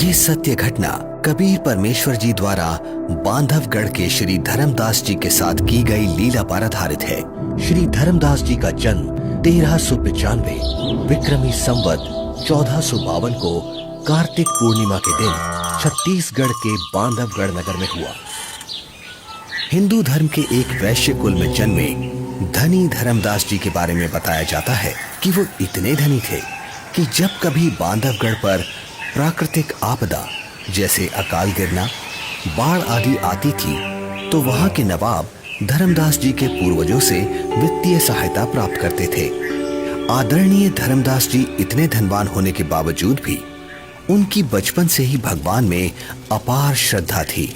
ये सत्य घटना कबीर परमेश्वर जी द्वारा बांधवगढ़ के श्री धर्मदास जी के साथ की गई लीला पर आधारित है। श्री धर्मदास जी का जन्म 1395 विक्रमी संवत 1452 को कार्तिक पूर्णिमा के दिन छत्तीसगढ़ के बांधवगढ़ नगर में हुआ। हिंदू धर्म के एक वैश्य कुल में जन्मे धनी धर्मदास जी के बारे में बताया जाता है कि वो इतने धनी थे कि जब कभी बांधवगढ़ पर प्राकृतिक आपदा जैसे अकाल गिरना, बाढ़ आदि आती थी तो वहां के नवाब धर्मदास जी के पूर्वजों से वित्तीय सहायता प्राप्त करते थे। आदरणीय धर्मदास जी इतने धनवान होने के बावजूद भी उनकी बचपन से ही भगवान में अपार श्रद्धा थी,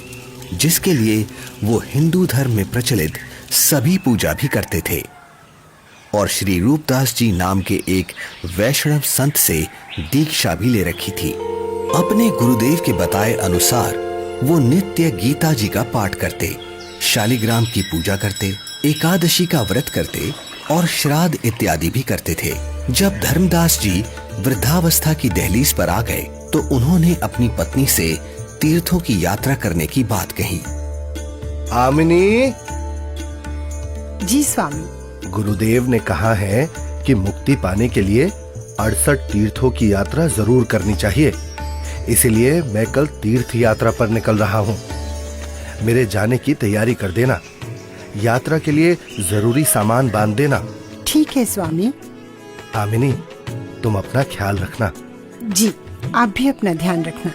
जिसके लिए वो हिंदू धर्म में प्रचलित सभी पूजा भी करते थे और श्री रूपदास जी नाम के एक वैष्णव संत से दीक्षा भी ले रखी थी। अपने गुरुदेव के बताए अनुसार वो नित्य गीता जी का पाठ करते, शालिग्राम की पूजा करते, एकादशी का व्रत करते और श्राद्ध इत्यादि भी करते थे। जब धर्मदास जी वृद्धावस्था की दहलीज पर आ गए तो उन्होंने अपनी पत्नी से तीर्थों की यात्रा करने की बात कही। आमिनी। जी स्वामी। गुरुदेव ने कहा है कि मुक्ति पाने के लिए 68 तीर्थों की यात्रा जरूर करनी चाहिए, इसीलिए मैं कल तीर्थ यात्रा पर निकल रहा हूँ। मेरे जाने की तैयारी कर देना, यात्रा के लिए जरूरी सामान बांध देना। ठीक है स्वामी। आमिनी, तुम अपना ख्याल रखना। जी, आप भी अपना ध्यान रखना।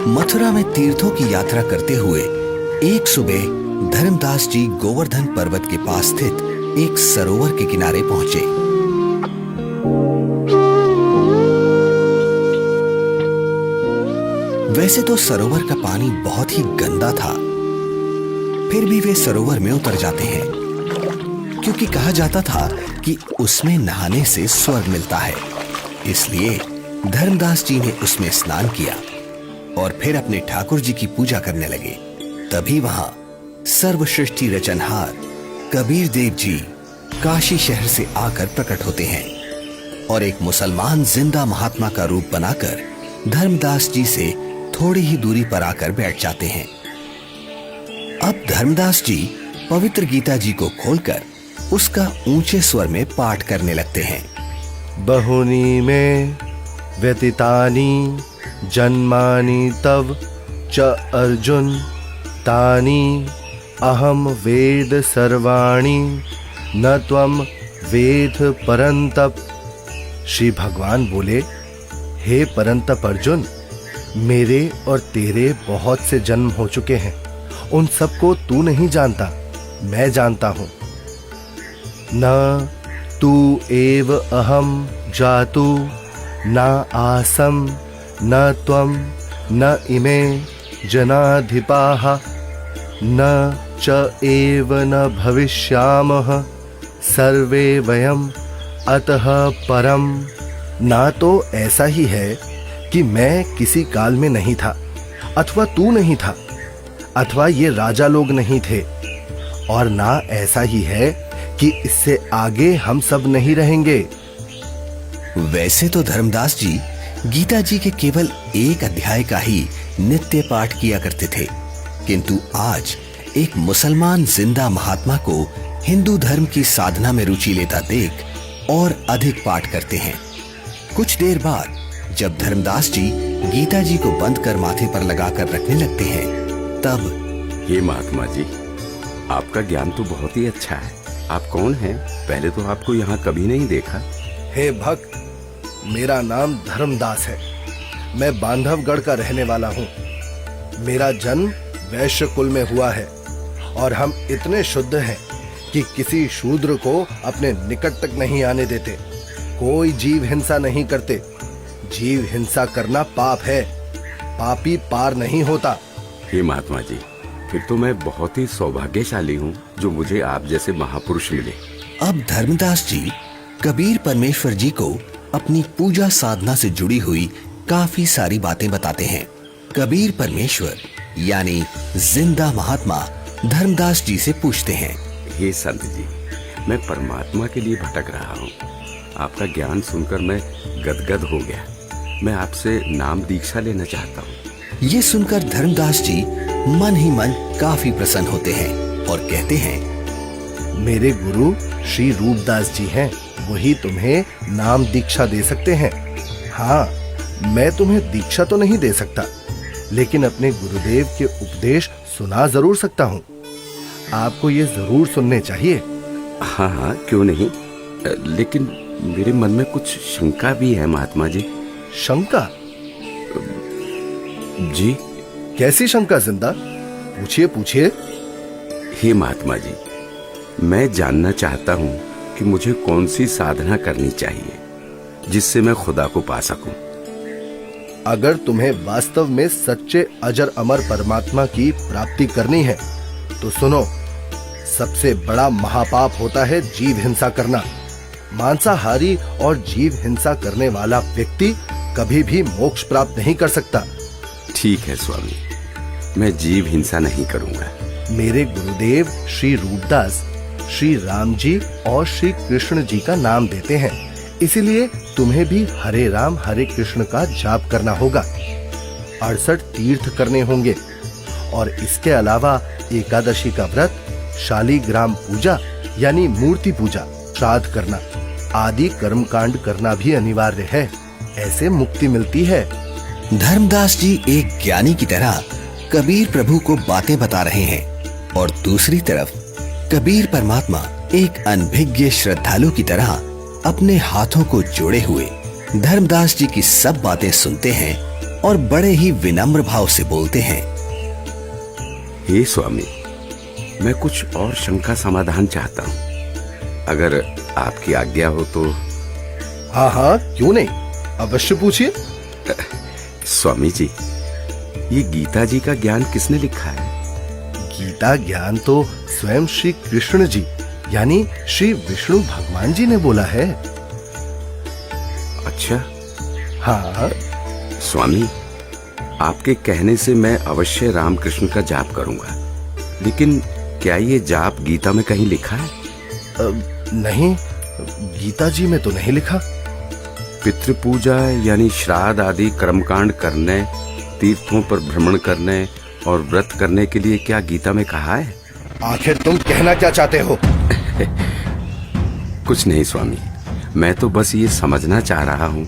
मथुरा में तीर्थों की यात्रा करते हुए एक सुबह धर्मदास जी गोवर्धन पर्वत के पास स्थित एक सरोवर के किनारे पहुंचे। वैसे तो सरोवर का पानी बहुत ही गंदा था, फिर भी वे सरोवर में उतर जाते हैं क्योंकि कहा जाता था कि उसमें नहाने से स्वर्ग मिलता है। इसलिए धर्मदास जी ने उसमें स्नान किया और फिर अपने ठाकुर जी की पूजा करने लगे। तभी वहां सर्वसृष्टि रचनहार कबीर देव जी काशी शहर से आकर प्रकट होते हैं और एक मुसलमान जिंदा महात्मा का रूप बनाकर धर्मदास जी से थोड़ी ही दूरी पर आकर बैठ जाते हैं। अब धर्मदास जी पवित्र गीता जी को खोलकर उसका ऊंचे स्वर में पाठ करने लगते हैं। बहुनी में व्यतीतानि जन्मानि तव च अर्जुन तानि अहम वेद सर्वाणि न त्वम वेद परंतप। श्री भगवान बोले, हे परंतप अर्जुन, मेरे और तेरे बहुत से जन्म हो चुके हैं, उन सबको तू नहीं जानता, मैं जानता हूं। न तू एव अहम जातु न आसम न त्वम न इमे जनाधिपाः न च एव न भविष्यामः सर्वे वयम अतः परम। ना तो ऐसा ही है कि मैं किसी काल में नहीं था, अथवा तू नहीं था, अथवा ये राजा लोग नहीं थे, और ना ऐसा ही है कि इससे आगे हम सब नहीं रहेंगे। वैसे तो धर्मदास जी गीता जी के केवल एक अध्याय का ही नित्य पाठ किया करते थे, किंतु आज एक मुसलमान जिंदा महात्मा को हिंदू धर्म की साधना में रुचि लेता देख और अधिक पाठ करते हैं। कुछ देर बाद जब धर्मदास जी गीता जी को बंद कर माथे पर लगाकर रखने लगते हैं, तब ये महात्मा जी, आपका ज्ञान तो बहुत ही अच्छा है। आप कौन हैं? पहले तो आपको यहाँ कभी नहीं देखा। हे भक्त, मेरा नाम धर्मदास है। मैं बांधवगढ़ का रहने वाला हूँ। मेरा जन्म वैश्य कुल में हुआ है और हम इतने शुद्ध हैं कि किसी शूद्र को अपने निकट तक नहीं आने देते, कोई जीव हिंसा नहीं करते। जीव हिंसा करना पाप है, पापी पार नहीं होता। हे महात्मा जी, फिर तो मैं बहुत ही सौभाग्यशाली हूँ जो मुझे आप जैसे महापुरुष मिले। अब धर्मदास जी कबीर परमेश्वर जी को अपनी पूजा साधना से जुड़ी हुई काफी सारी बातें बताते हैं। कबीर परमेश्वर यानी जिंदा महात्मा धर्मदास जी से पूछते हैं, हे संत जी, मैं परमात्मा के लिए भटक रहा हूँ। आपका ज्ञान सुनकर मैं गदगद हो गया। मैं आपसे नाम दीक्षा लेना चाहता हूँ। ये सुनकर धर्मदास जी मन ही मन काफी प्रसन्न होते हैं और कहते हैं, मेरे गुरु श्री रूपदास जी हैं, वही तुम्हें नाम दीक्षा दे सकते हैं। हाँ, मैं तुम्हें दीक्षा तो नहीं दे सकता, लेकिन अपने गुरुदेव के उपदेश सुना जरूर सकता हूँ। आपको ये जरूर सुनने चाहिए। हाँ हाँ, क्यों नहीं, लेकिन मेरे मन में कुछ शंका भी है महात्मा जी। शंका? जी। कैसी शंका जिंदा? पूछिए पूछिए। हे महात्मा जी, मैं जानना चाहता हूँ कि मुझे कौन सी साधना करनी चाहिए जिससे मैं खुदा को पा सकूं। अगर तुम्हें वास्तव में सच्चे अजर अमर परमात्मा की प्राप्ति करनी है तो सुनो, सबसे बड़ा महापाप होता है जीव हिंसा करना। मांसाहारी और जीव हिंसा करने वाला व्यक्ति कभी भी मोक्ष प्राप्त नहीं कर सकता। ठीक है स्वामी, मैं जीव हिंसा नहीं करूंगा। मेरे गुरुदेव श्री रूपदास श्री राम जी और श्री कृष्ण जी का नाम देते हैं, इसीलिए तुम्हें भी हरे राम हरे कृष्ण का जाप करना होगा। 68 तीर्थ करने होंगे और इसके अलावा एकादशी का व्रत, शालीग्राम पूजा यानी मूर्ति पूजा, श्राद्ध करना आदि कर्मकांड करना भी अनिवार्य है। ऐसे मुक्ति मिलती है। धर्मदास जी एक ज्ञानी की तरह कबीर प्रभु को बातें बता रहे हैं और दूसरी तरफ कबीर परमात्मा एक अनभिज्ञ श्रद्धालु की तरह अपने हाथों को जोड़े हुए धर्मदास जी की सब बातें सुनते हैं और बड़े ही विनम्र भाव से बोलते हैं, हे स्वामी, मैं कुछ और शंका समाधान चाहता हूँ, अगर आपकी आज्ञा हो तो। हाँ हाँ, क्यों नहीं, अवश्य पूछिए। स्वामी जी, ये गीता जी का ज्ञान किसने लिखा है? गीता ज्ञान तो स्वयं श्री कृष्ण जी यानी श्री विष्णु भगवान जी ने बोला है। अच्छा। हाँ स्वामी, आपके कहने से मैं अवश्य रामकृष्ण का जाप करूंगा, लेकिन क्या ये जाप गीता में कहीं लिखा है? नहीं, गीता जी में तो नहीं लिखा। पितृपूजा यानी श्राद्ध आदि कर्मकांड करने, तीर्थों पर भ्रमण करने और व्रत करने के लिए क्या गीता में कहा है? आखिर तुम कहना क्या चाहते हो? कुछ नहीं स्वामी, मैं तो बस ये समझना चाह रहा हूँ,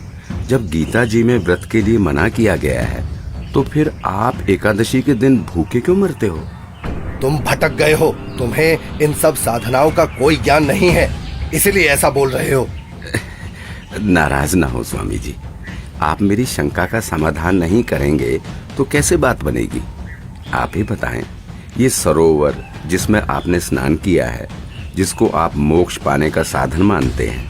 जब गीता जी में व्रत के लिए मना किया गया है तो फिर आप एकादशी के दिन भूखे क्यों मरते हो? तुम भटक गए हो, तुम्हें इन सब साधनाओं का कोई ज्ञान नहीं है, इसलिए ऐसा बोल रहे हो। नाराज ना हो स्वामी जी, आप मेरी शंका का समाधान नहीं करेंगे तो कैसे बात बनेगी? आप ही बताएं, ये सरोवर जिसमें आपने स्नान किया है, जिसको आप मोक्ष पाने का साधन मानते हैं,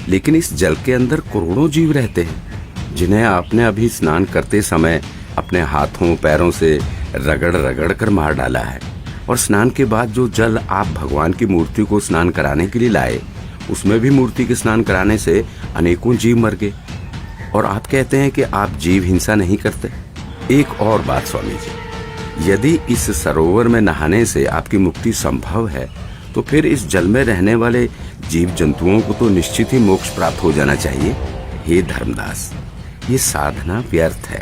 लेकिन इस जल के अंदर करोड़ों जीव रहते हैं जिन्हें आपने अभी स्नान करते समय अपने हाथों पैरों से रगड़ रगड़ कर मार डाला है, और स्नान के बाद जो जल आप भगवान की मूर्ति को स्नान कराने के लिए लाए, उसमें भी मूर्ति के स्नान कराने से अनेकों जीव मर गए, और आप कहते हैं कि आप जीव हिंसा नहीं करते। एक और बात स्वामी जी, यदि इस सरोवर में नहाने से आपकी मुक्ति संभव है तो फिर इस जल में रहने वाले जीव जंतुओं को तो निश्चित ही मोक्ष प्राप्त हो जाना चाहिए। हे धर्मदास, ये साधना व्यर्थ है,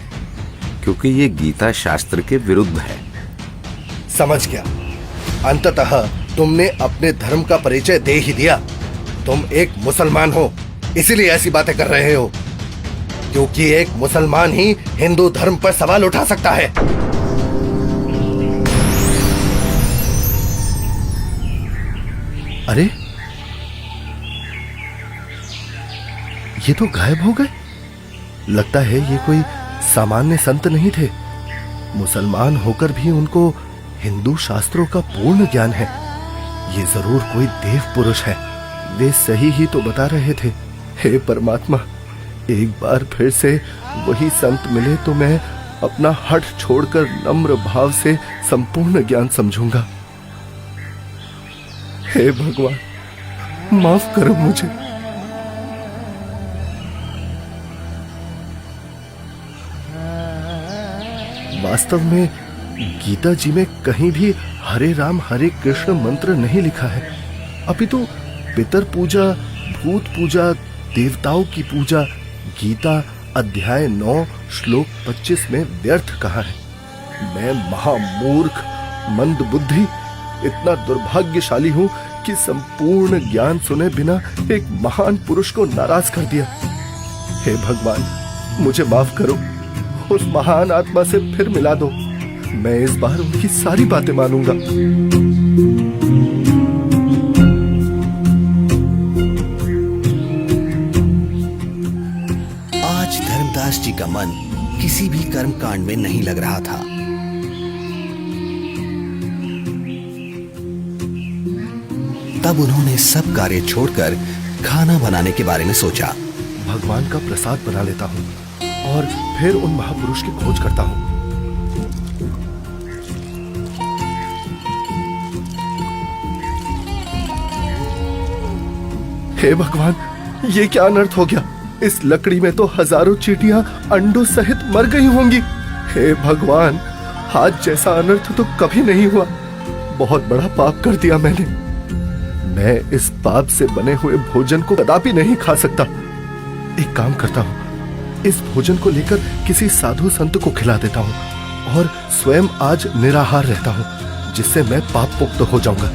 क्योंकि ये गीता शास्त्र के विरुद्ध है। समझ गया, अंततः तुमने अपने धर्म का परिचय दे ही दिया। तुम एक मुसलमान हो, इसीलिए ऐसी बातें कर रहे हो, क्योंकि एक मुसलमान ही हिंदू धर्म पर सवाल उठा सकता है। अरे, ये तो गायब हो गए। लगता है ये कोई सामान्य संत नहीं थे। मुसलमान होकर भी उनको हिंदू शास्त्रों का पूर्ण ज्ञान है। ये जरूर कोई देव पुरुष है। वे सही ही तो बता रहे थे। हे परमात्मा, एक बार फिर से वही संत मिले तो मैं अपना हठ छोड़कर नम्र भाव से संपूर्ण ज्ञान समझूंगा। हे भगवान, माफ करो मुझे। वास्तव में गीता जी में कहीं भी हरे राम हरे कृष्ण मंत्र नहीं लिखा है, अपितु पितर पूजा, भूत पूजा, देवताओं की पूजा गीता अध्याय 9 श्लोक 25 में व्यर्थ कहा है। मैं महामूर्ख, मंद बुद्धि, इतना दुर्भाग्यशाली हूं कि संपूर्ण ज्ञान सुने बिना एक महान पुरुष को नाराज कर दिया। हे भगवान, मुझे माफ करो, उस महान आत्मा से फिर मिला दो। मैं इस बार उनकी सारी बातें मानूंगा। आज धर्मदास जी का मन किसी भी कर्म कांड में नहीं लग रहा था। तब उन्होंने सब कार्य छोड़कर खाना बनाने के बारे में सोचा। भगवान का प्रसाद बना लेता हूँ और फिर उन महापुरुष की खोज करता हूँ। हे भगवान, ये क्या अनर्थ हो गया? इस लकड़ी में तो हजारों चींटियां अंडों सहित मर गई होंगी। हे भगवान, आज जैसा अनर्थ तो कभी नहीं हुआ। बहुत बड़ा पाप कर दिया मैंने। मैं इस पाप से बने हुए भोजन को कदापि नहीं खा सकता। एक काम करता हूँ, इस भोजन को लेकर किसी साधु संत को खिला देता हूँ और स्वयं आज निराहार रहता हूँ, जिससे मैं पाप मुक्त हो जाऊंगा।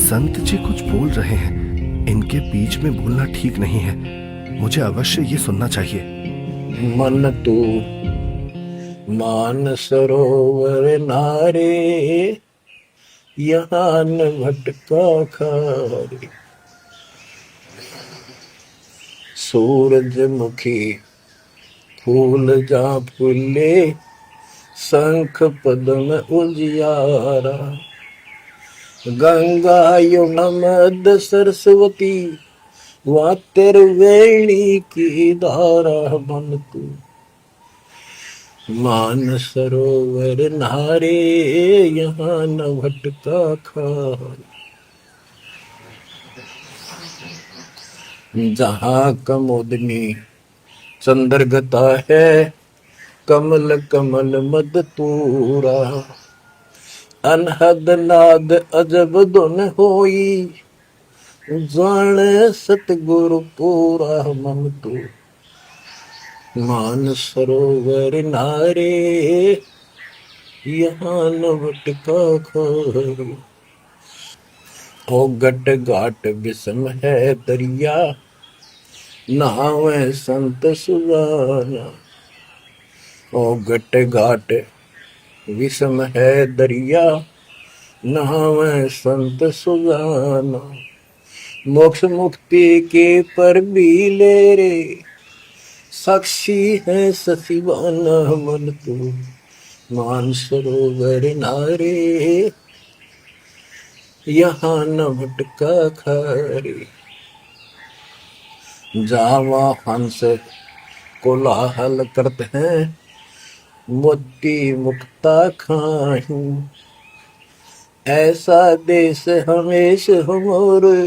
संत जी कुछ बोल रहे हैं, इनके बीच में बोलना ठीक नहीं है। मुझे अवश्य ये सुनना चाहिए। मन तू मान सरोवर नारे, यहाँ न भटका खारे। सूरजमुखी फूल जा फूले, शंख पद्म उजियारा। गंगा यमुना मद सरस्वती, वहाँ त्रिवेणी की धारा। मन तू मान सरोवर नारे, यहाँ न भटका खारे। जहाँ कमोदनी चंद्रगता है, कमल कमल मद तूरा। अनहद नाद अजब धुन होई, जान सतगुरु पूरा। मन तू मान सरोवर नारे, यहाँ न भटका खारे। ओ गट घाट विषम है दरिया, नहावे संत सुजाना। ओ गट घाट विषम है दरिया, नहावे संत सुजाना। मोक्ष मुक्ति के पर भी ले रे, साक्षी है ससीवाना। मन तू मान सरोवर नारे, यहाँ न भटका खारे। जावा हंस कोलाहल करते हैं, मोती मुक्ता खाही। ऐसा देश हमेश हमोरे,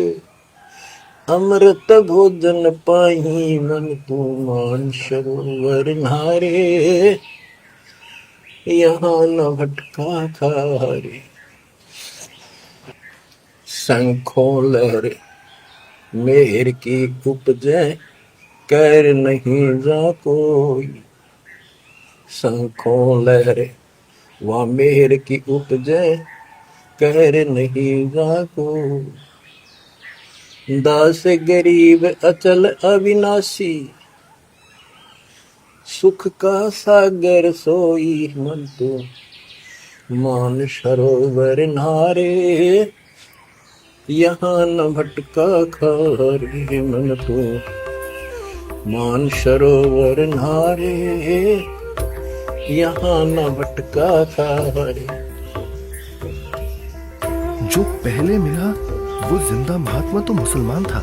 अमृत भोजन पाही मन तू मान सरोवर नारे, यहाँ न भटका खारे। शंखों लहरे मेहर की उपजे, कर नहीं जा कोई। शंखों लहरे वहाँ मेहर की उपजे, कर नहीं जा कोई। दास गरीब अचल अविनाशी, सुख का सागर सोई मन तो मान सरोवर नारे, यहाँ न भटका खारे मन तो मान सरोवर नारे, यहाँ न भटका खारे। जो पहले मिला वो जिंदा महात्मा तो मुसलमान था,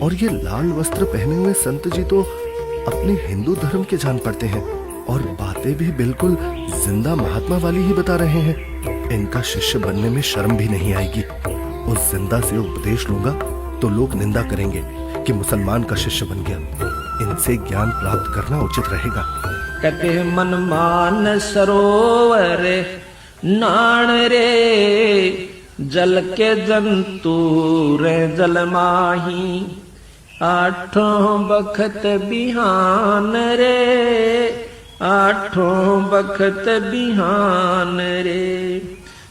और ये लाल वस्त्र पहने हुए संत जी तो अपने हिंदू धर्म के जान पड़ते हैं, और बातें भी बिल्कुल जिंदा महात्मा वाली ही बता रहे हैं। इनका शिष्य बनने में शर्म भी नहीं आएगी। उस जिंदा से उपदेश लूंगा तो लोग निंदा करेंगे कि मुसलमान का शिष्य बन गया। इनसे ज्ञान प्राप्त करना उचित रहेगा। कटे मन मान सरोवर नाण रे, जल के जंतु रे जल माही। आठों बखत बिहान रे, आठों बखत बिहान रे,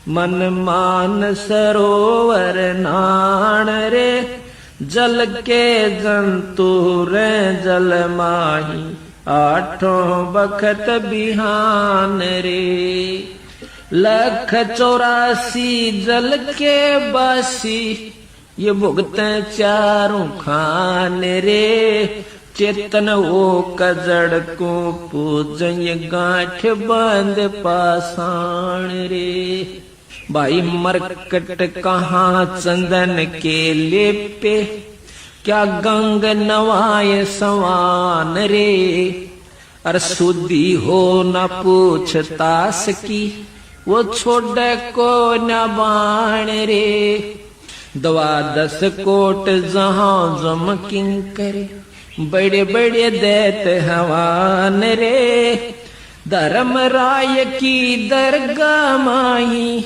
मन मान सरोवर नाण रे, जल के जंतु रे जल माही। आठों बखत बिहान रे, 184 जल के बासी, ये भुगते चारों खान रे। चेतन वो कजड़ को पूजय गांठ बांध पाषाण रे। भाई मरकट कहाँ चंदन के लेपे, क्या गंग नवाय सवान रे। अर सुधी हो न पूछतास की, वो छोड़ को न बाण रे। 12 कोट जहां जम किंकर, बड़े बड़े दैत हवान रे। धर्म राय की दरगाह माही,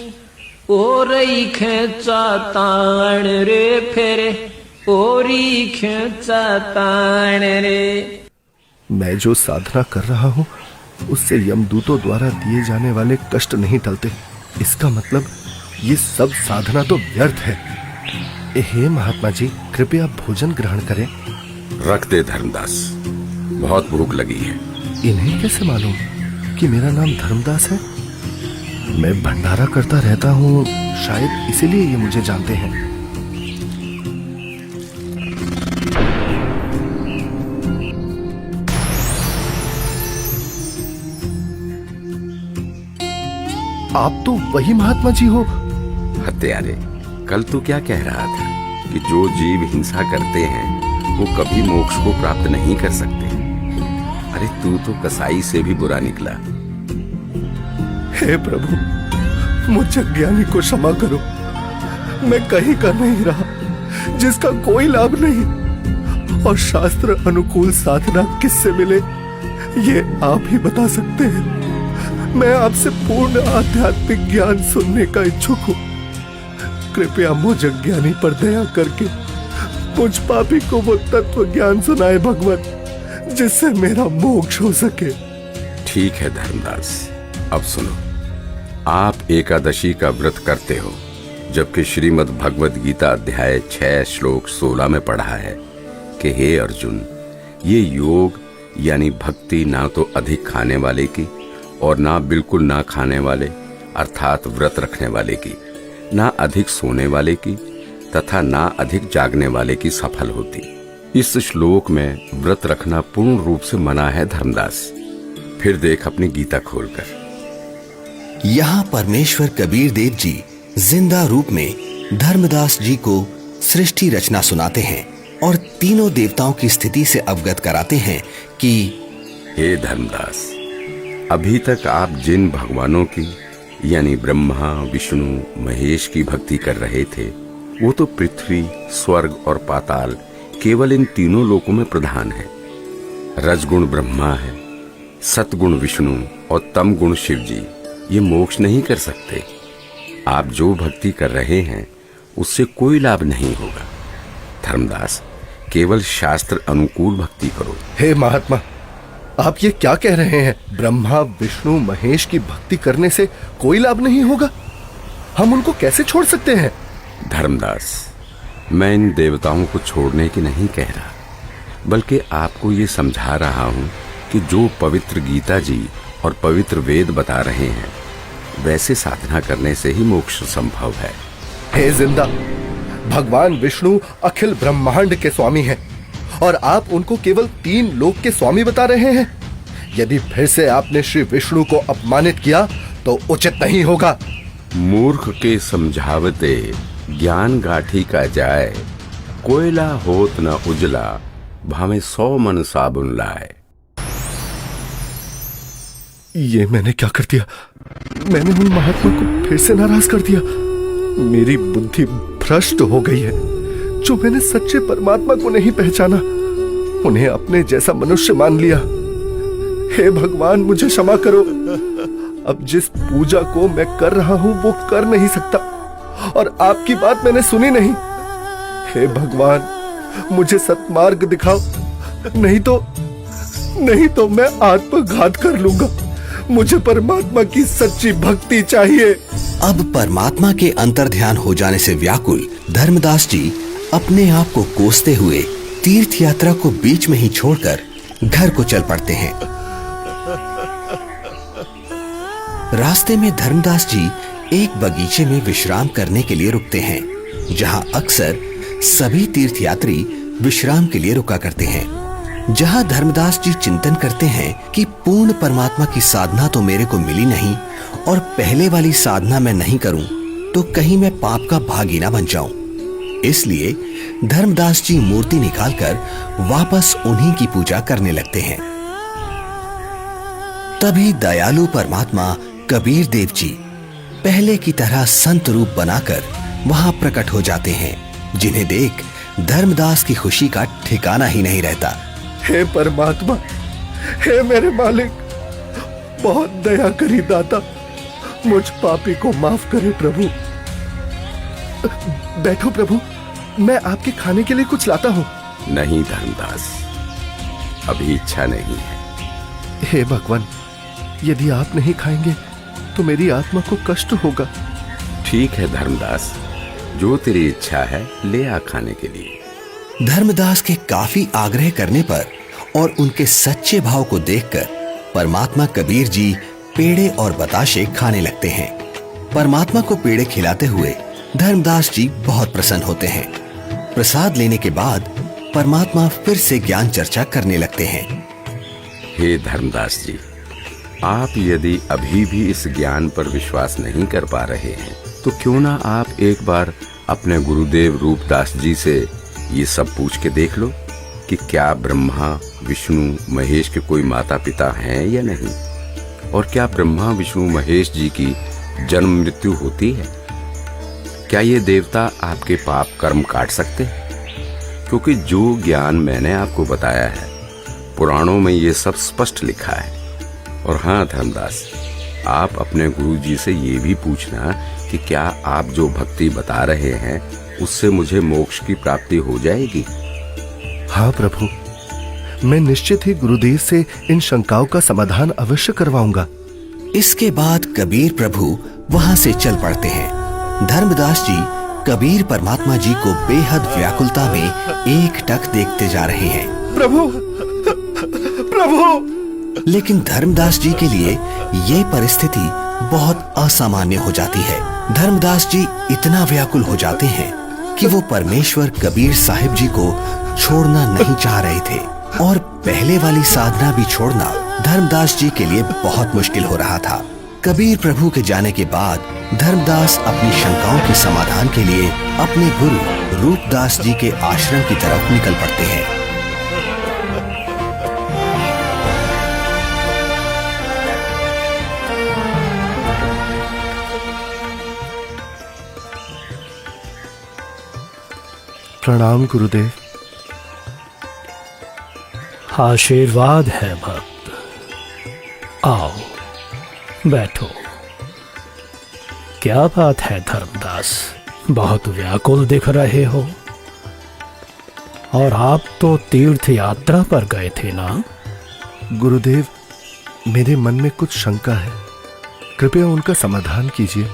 ओरई खेचा ताण रे। फिर ओरी खेचा ताण रे। मैं जो साधना कर रहा हूँ उससे यमदूतों द्वारा दिए जाने वाले कष्ट नहीं टलते। इसका मतलब ये सब साधना तो व्यर्थ है। हे महात्मा जी, कृपया भोजन ग्रहण करें। रख दे धर्मदास, बहुत भूख लगी है। इन्हें कैसे मालूम कि मेरा नाम धर्मदास है? मैं भंडारा करता रहता हूँ, शायद इसीलिए ये मुझे जानते हैं। आप तो वही महात्मा जी हो। हत्यारे, कल तू क्या कह रहा था कि जो जीव हिंसा करते हैं वो कभी मोक्ष को प्राप्त नहीं कर सकते। अरे तू तो कसाई से भी बुरा निकला। हे प्रभु, मुझ अज्ञानी को क्षमा करो। मैं कहीं का नहीं रहा जिसका कोई लाभ नहीं, और शास्त्र अनुकूल साधना किससे मिले ये आप ही बता सकते हैं। मैं आपसे पूर्ण आध्यात्मिक ज्ञान सुनने का इच्छुक हूँ। कृपया मुझ अज्ञानी पर दया करके मुझ पापी को वो तत्व ज्ञान सुनाए भगवत, जिससे मेरा मोक्ष हो सके। ठीक है धर्मदास, अब सुनो। आप एकादशी का व्रत करते हो, जबकि श्रीमद् भगवद गीता अध्याय 6 श्लोक 16 में पढ़ा है कि हे अर्जुन, ये योग यानी भक्ति ना तो अधिक खाने वाले की और ना बिल्कुल ना खाने वाले अर्थात व्रत रखने वाले की, ना अधिक सोने वाले की तथा ना अधिक जागने वाले की सफल होती। इस श्लोक में व्रत रखना पूर्ण रूप से मना है धर्मदास। फिर देख अपनी गीता खोलकर। यहाँ परमेश्वर कबीर देव जी जिंदा रूप में धर्मदास जी को सृष्टि रचना सुनाते हैं और तीनों देवताओं की स्थिति से अवगत कराते हैं कि हे धर्मदास, अभी तक आप जिन भगवानों की यानी ब्रह्मा विष्णु महेश की भक्ति कर रहे थे, वो तो पृथ्वी, स्वर्ग और पाताल केवल इन तीनों लोकों में प्रधान है। रजगुण ब्रह्मा है, सतगुण विष्णु और तम गुण शिव जी ये मोक्ष नहीं कर सकते। आप जो भक्ति कर रहे हैं उससे कोई लाभ नहीं होगा। धर्मदास, केवल शास्त्र अनुकूल भक्ति करो। हे महात्मा, आप ये क्या कह रहे हैं? ब्रह्मा विष्णु महेश की भक्ति करने से कोई लाभ नहीं होगा? हम उनको कैसे छोड़ सकते हैं? धर्मदास, मैं इन देवताओं को छोड़ने की नहीं कह रहा, बल्कि आपको ये समझा रहा हूं कि जो पवित्र गीता जी और पवित्र वेद बता रहे हैं वैसे साधना करने से ही मोक्ष संभव है। हे जिंदा, भगवान विष्णु अखिल ब्रह्मांड के स्वामी हैं और आप उनको केवल 3 लोक के स्वामी बता रहे हैं। यदि फिर से आपने श्री विष्णु को अपमानित किया तो उचित नहीं होगा। मूर्ख के समझावते ज्ञान गाठी का जाए, कोयला होत न उजला, भावे 100 मन साबुन लाए। ये मैंने क्या कर दिया? मैंने उन महात्मा को फिर से नाराज कर दिया। मेरी बुद्धि भ्रष्ट हो गई है। जो मैंने सच्चे परमात्मा को नहीं पहचाना, उन्हें अपने जैसा मनुष्य मान लिया। हे भगवान, मुझे क्षमा करो। अब जिस पूजा को मैं कर रहा हूं वो कर नहीं सकता और आपकी बात मैंने सुनी नहीं। हे भगवान, मुझे सत्मार्ग दिखाओ, नहीं तो मैं आत्मघात कर लूंगा। मुझे परमात्मा की सच्ची भक्ति चाहिए। अब परमात्मा के अंतर्ध्यान हो जाने से व्याकुल धर्मदास जी अपने आप को कोसते हुए तीर्थ यात्रा को बीच में ही छोड़कर घर को चल पड़ते हैं। रास्ते में धर्मदास जी एक बगीचे में विश्राम करने के लिए रुकते हैं, जहां अक्सर सभी तीर्थयात्री विश्राम के लिए रुका करते हैं। जहां धर्मदास जी चिंतन करते हैं कि पूर्ण परमात्मा की साधना तो मेरे को मिली नहीं और पहले वाली साधना मैं नहीं करूं तो कहीं मैं पाप का भागी ना बन जाऊं। इसलिए धर्मदास जी मूर्ति निकालकर वापस उन्हीं की पूजा करने लगते हैं। तभी दयालु परमात्मा कबीर देव जी पहले की तरह संत रूप बनाकर वहां प्रकट हो जाते हैं, जिन्हें देख धर्मदास की खुशी का ठिकाना ही नहीं रहता। हे परमात्मा, हे मेरे मालिक, बहुत दया करी दाता, मुझ पापी को माफ करे प्रभु। बैठो प्रभु, मैं आपके खाने के लिए कुछ लाता हूँ। नहीं धर्मदास, अभी इच्छा नहीं है। हे भगवान, यदि आप नहीं खाएंगे तो मेरी आत्मा को कष्ट होगा। ठीक है धर्मदास, जो तेरी इच्छा है ले आ खाने के लिए। धर्मदास के काफी आग्रह करने पर और उनके सच्चे भाव को देखकर परमात्मा कबीर जी पेड़े और बताशे खाने लगते हैं। परमात्मा को पेड़े खिलाते हुए धर्मदास जी बहुत प्रसन्न होते हैं। प्रसाद लेने के बाद परमात्मा फिर से ज्ञान चर्चा करने लगते हैं। हे धर्मदास जी, आप यदि अभी भी इस ज्ञान पर विश्वास नहीं कर पा रहे हैं तो क्यों ना आप एक बार अपने गुरुदेव रूपदास जी से ये सब पूछ के देख लो कि क्या ब्रह्मा विष्णु महेश के कोई माता पिता हैं या नहीं, और क्या ब्रह्मा विष्णु महेश जी की जन्म मृत्यु होती है। क्या ये देवता आपके पाप कर्म काट सकते हैं? क्योंकि जो ज्ञान मैंने आपको बताया है पुराणों में ये सब स्पष्ट लिखा है। और हाँ धर्मदास, आप अपने गुरु जी से ये भी पूछना कि क्या आप जो भक्ति बता रहे हैं उससे मुझे मोक्ष की प्राप्ति हो जाएगी। हाँ प्रभु, मैं निश्चित ही गुरुदेव से इन शंकाओं का समाधान अवश्य करवाऊंगा। इसके बाद कबीर प्रभु वहां से चल पड़ते हैं। धर्मदास जी कबीर परमात्मा जी को बेहद व्याकुलता में एकटक देखते जा रहे हैं। प्रभु, प्रभु! लेकिन धर्मदास जी के लिए ये परिस्थिति बहुत असामान्य हो जाती है। धर्मदास जी इतना व्याकुल हो जाते हैं कि वो परमेश्वर कबीर साहिब जी को छोड़ना नहीं चाह रहे थे और पहले वाली साधना भी छोड़ना धर्मदास जी के लिए बहुत मुश्किल हो रहा था। कबीर प्रभु के जाने के बाद धर्मदास अपनी शंकाओं के समाधान के लिए अपने गुरु रूपदास जी के आश्रम की तरफ निकल पड़ते हैं। प्रणाम गुरुदेव। आशीर्वाद है भक्त। आओ बैठो। क्या बात है धर्मदास, बहुत व्याकुल दिख रहे हो। और आप तो तीर्थ यात्रा पर गए थे ना? गुरुदेव, मेरे मन में कुछ शंका है, कृपया उनका समाधान कीजिए।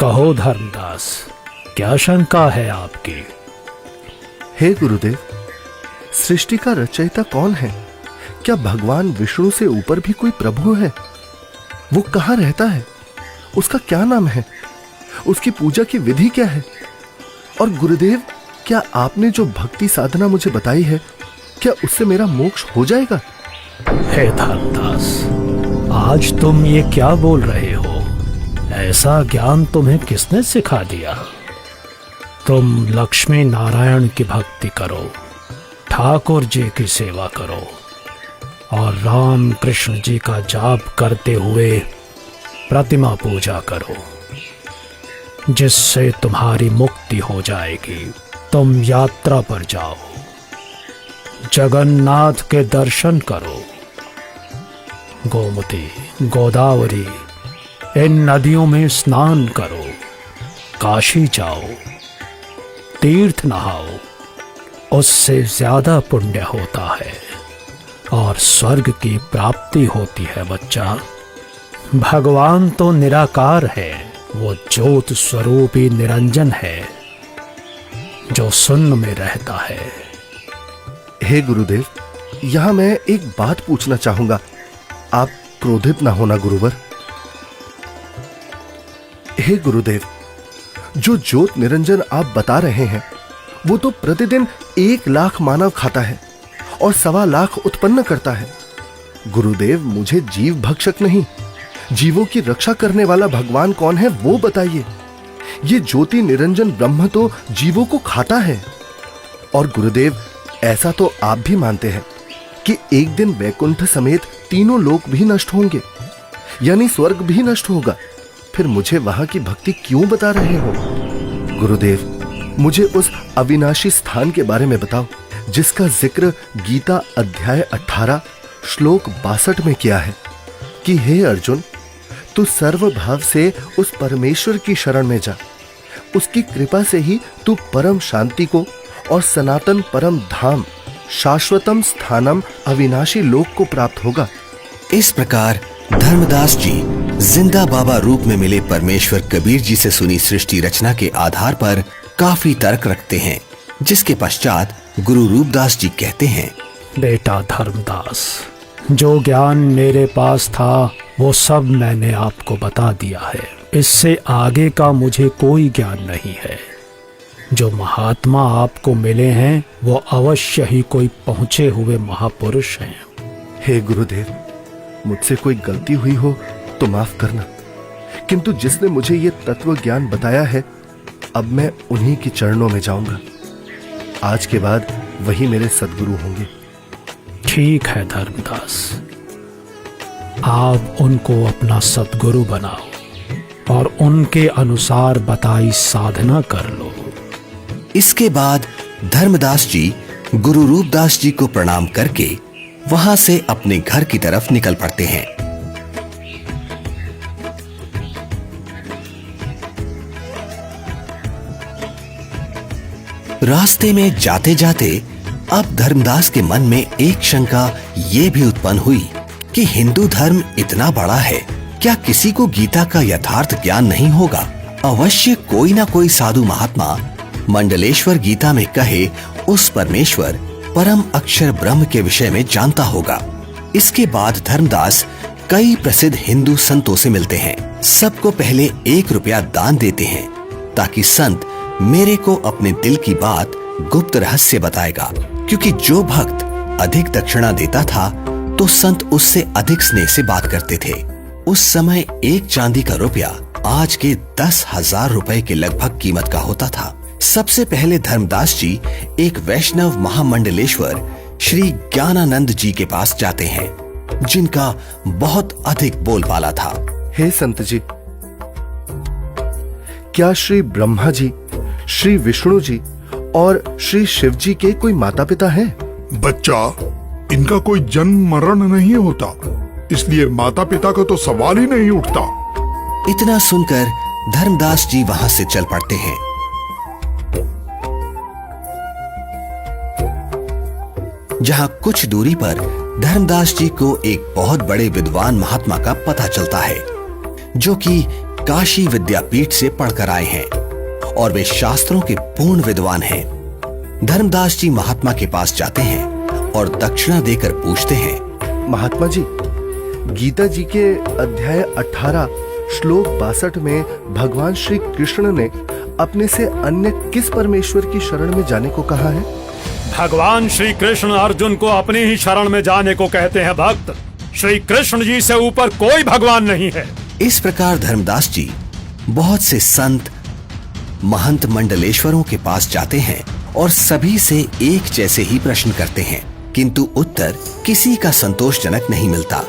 कहो धर्मदास, क्या शंका है आपकी? हे गुरुदेव, सृष्टि का रचयिता कौन है? क्या भगवान विष्णु से ऊपर भी कोई प्रभु है? वो कहाँ रहता है? उसका क्या नाम है? उसकी पूजा की विधि क्या है? और गुरुदेव, क्या आपने जो भक्ति साधना मुझे बताई है, क्या उससे मेरा मोक्ष हो जाएगा? हे धर्मदास, आज तुम ये क्या बोल रहे हो? ऐसा ज्ञान तुम्हें किसने सिखा दिया? तुम लक्ष्मी नारायण की भक्ति करो, ठाकुर जी की सेवा करो और राम कृष्ण जी का जाप करते हुए प्रतिमा पूजा करो, जिससे तुम्हारी मुक्ति हो जाएगी। तुम यात्रा पर जाओ, जगन्नाथ के दर्शन करो, गोमती, गोदावरी इन नदियों में स्नान करो, काशी जाओ, तीर्थ नहाओ, उससे ज्यादा पुण्य होता है और स्वर्ग की प्राप्ति होती है बच्चा। भगवान तो निराकार है, वो ज्योत स्वरूपी निरंजन है जो शून्य में रहता है। हे गुरुदेव, यहां मैं एक बात पूछना चाहूंगा, आप क्रोधित ना होना गुरुवर। हे गुरुदेव, जो ज्योत निरंजन आप बता रहे हैं, वो तो प्रतिदिन 1 लाख मानव खाता है और 1.25 लाख उत्पन्न करता है। गुरुदेव, मुझे जीव भक्षक नहीं, जीवों की रक्षा करने वाला भगवान कौन है वो बताइए। ये ज्योति निरंजन ब्रह्म तो जीवों को खाता है। और गुरुदेव, ऐसा तो आप भी मानते हैं कि एक दिन वैकुंठ समेत तीनों लोक भी नष्ट होंगे, यानी स्वर्ग भी नष्ट होगा। फिर मुझे वहां की भक्ति क्यों बता रहे हो? गुरुदेव, मुझे उस अविनाशी स्थान के बारे में बताओ जिसका जिक्र गीता अध्याय 18 श्लोक 62 में किया है कि हे अर्जुन, तू सर्वभाव से उस परमेश्वर की शरण में जा, उसकी कृपा से ही तू परम शांति को और सनातन परम धाम शाश्वतम स्थानम अविनाशी लोक को प्राप्त होगा। इस प्रकार धर्मदास जी जिंदा बाबा रूप में मिले परमेश्वर कबीर जी से सुनी सृष्टि रचना के आधार पर काफी तर्क रखते हैं, जिसके पश्चात गुरु रूपदास जी कहते हैं, बेटा धर्मदास, जो ज्ञान मेरे पास था वो सब मैंने आपको बता दिया है। इससे आगे का मुझे कोई ज्ञान नहीं है। जो महात्मा आपको मिले हैं वो अवश्य ही कोई पहुंचे हुए महापुरुष हैं। हे गुरुदेव, मुझसे कोई गलती हुई हो तो माफ करना, किंतु जिसने मुझे ये तत्व ज्ञान बताया है, अब मैं उन्हीं के चरणों में जाऊंगा। आज के बाद वही मेरे सद्गुरु होंगे। ठीक है धर्मदास, आप उनको अपना सद्गुरु बनाओ और उनके अनुसार बताई साधना कर लो। इसके बाद धर्मदास जी गुरु रूपदास जी को प्रणाम करके वहां से अपने घर की तरफ निकल पड़ते हैं। रास्ते में जाते जाते अब धर्मदास के मन में एक शंका ये भी उत्पन्न हुई कि हिंदू धर्म इतना बड़ा है, क्या किसी को गीता का यथार्थ ज्ञान नहीं होगा? अवश्य कोई ना कोई साधु महात्मा मंडलेश्वर गीता में कहे उस परमेश्वर परम अक्षर ब्रह्म के विषय में जानता होगा। इसके बाद धर्मदास कई प्रसिद्ध हिंदू संतों से मिलते हैं। सबको पहले 1 रुपया दान देते हैं ताकि संत मेरे को अपने दिल की बात गुप्त रहस्य बताएगा, क्योंकि जो भक्त अधिक दक्षिणा देता था तो संत उससे अधिक स्नेह से बात करते थे। उस समय 1 चांदी का रुपया आज के 10,000 रुपए के लगभग कीमत का होता था। सबसे पहले धर्मदास जी एक वैष्णव महामंडलेश्वर श्री ज्ञानानंद जी के पास जाते हैं, जिनका बहुत अधिक बोलबाला था। हे संत जी, क्या श्री ब्रह्मा जी, श्री विष्णु जी और श्री शिव जी के कोई माता पिता हैं? बच्चा, इनका कोई जन्म मरण नहीं होता, इसलिए माता पिता का तो सवाल ही नहीं उठता। इतना सुनकर धर्मदास जी वहां से चल पड़ते हैं। जहां कुछ दूरी पर धर्मदास जी को एक बहुत बड़े विद्वान महात्मा का पता चलता है, जो कि काशी विद्यापीठ से पढ़कर आए हैं और वे शास्त्रों के पूर्ण विद्वान हैं। धर्मदास जी महात्मा के पास जाते हैं और दक्षिणा देकर पूछते हैं, महात्मा जी, गीता जी के अध्याय 18 श्लोक 62 में भगवान श्री कृष्ण ने अपने से अन्य किस परमेश्वर की शरण में जाने को कहा है? भगवान श्री कृष्ण अर्जुन को अपनी ही शरण में जाने को कहते हैं भक्त। श्री कृष्ण जी से ऊपर कोई भगवान नहीं है। इस प्रकार धर्मदास जी बहुत से संत महंत मंडलेश्वरों के पास जाते हैं और सभी से एक जैसे ही प्रश्न करते हैं, किंतु उत्तर किसी का संतोषजनक नहीं मिलता।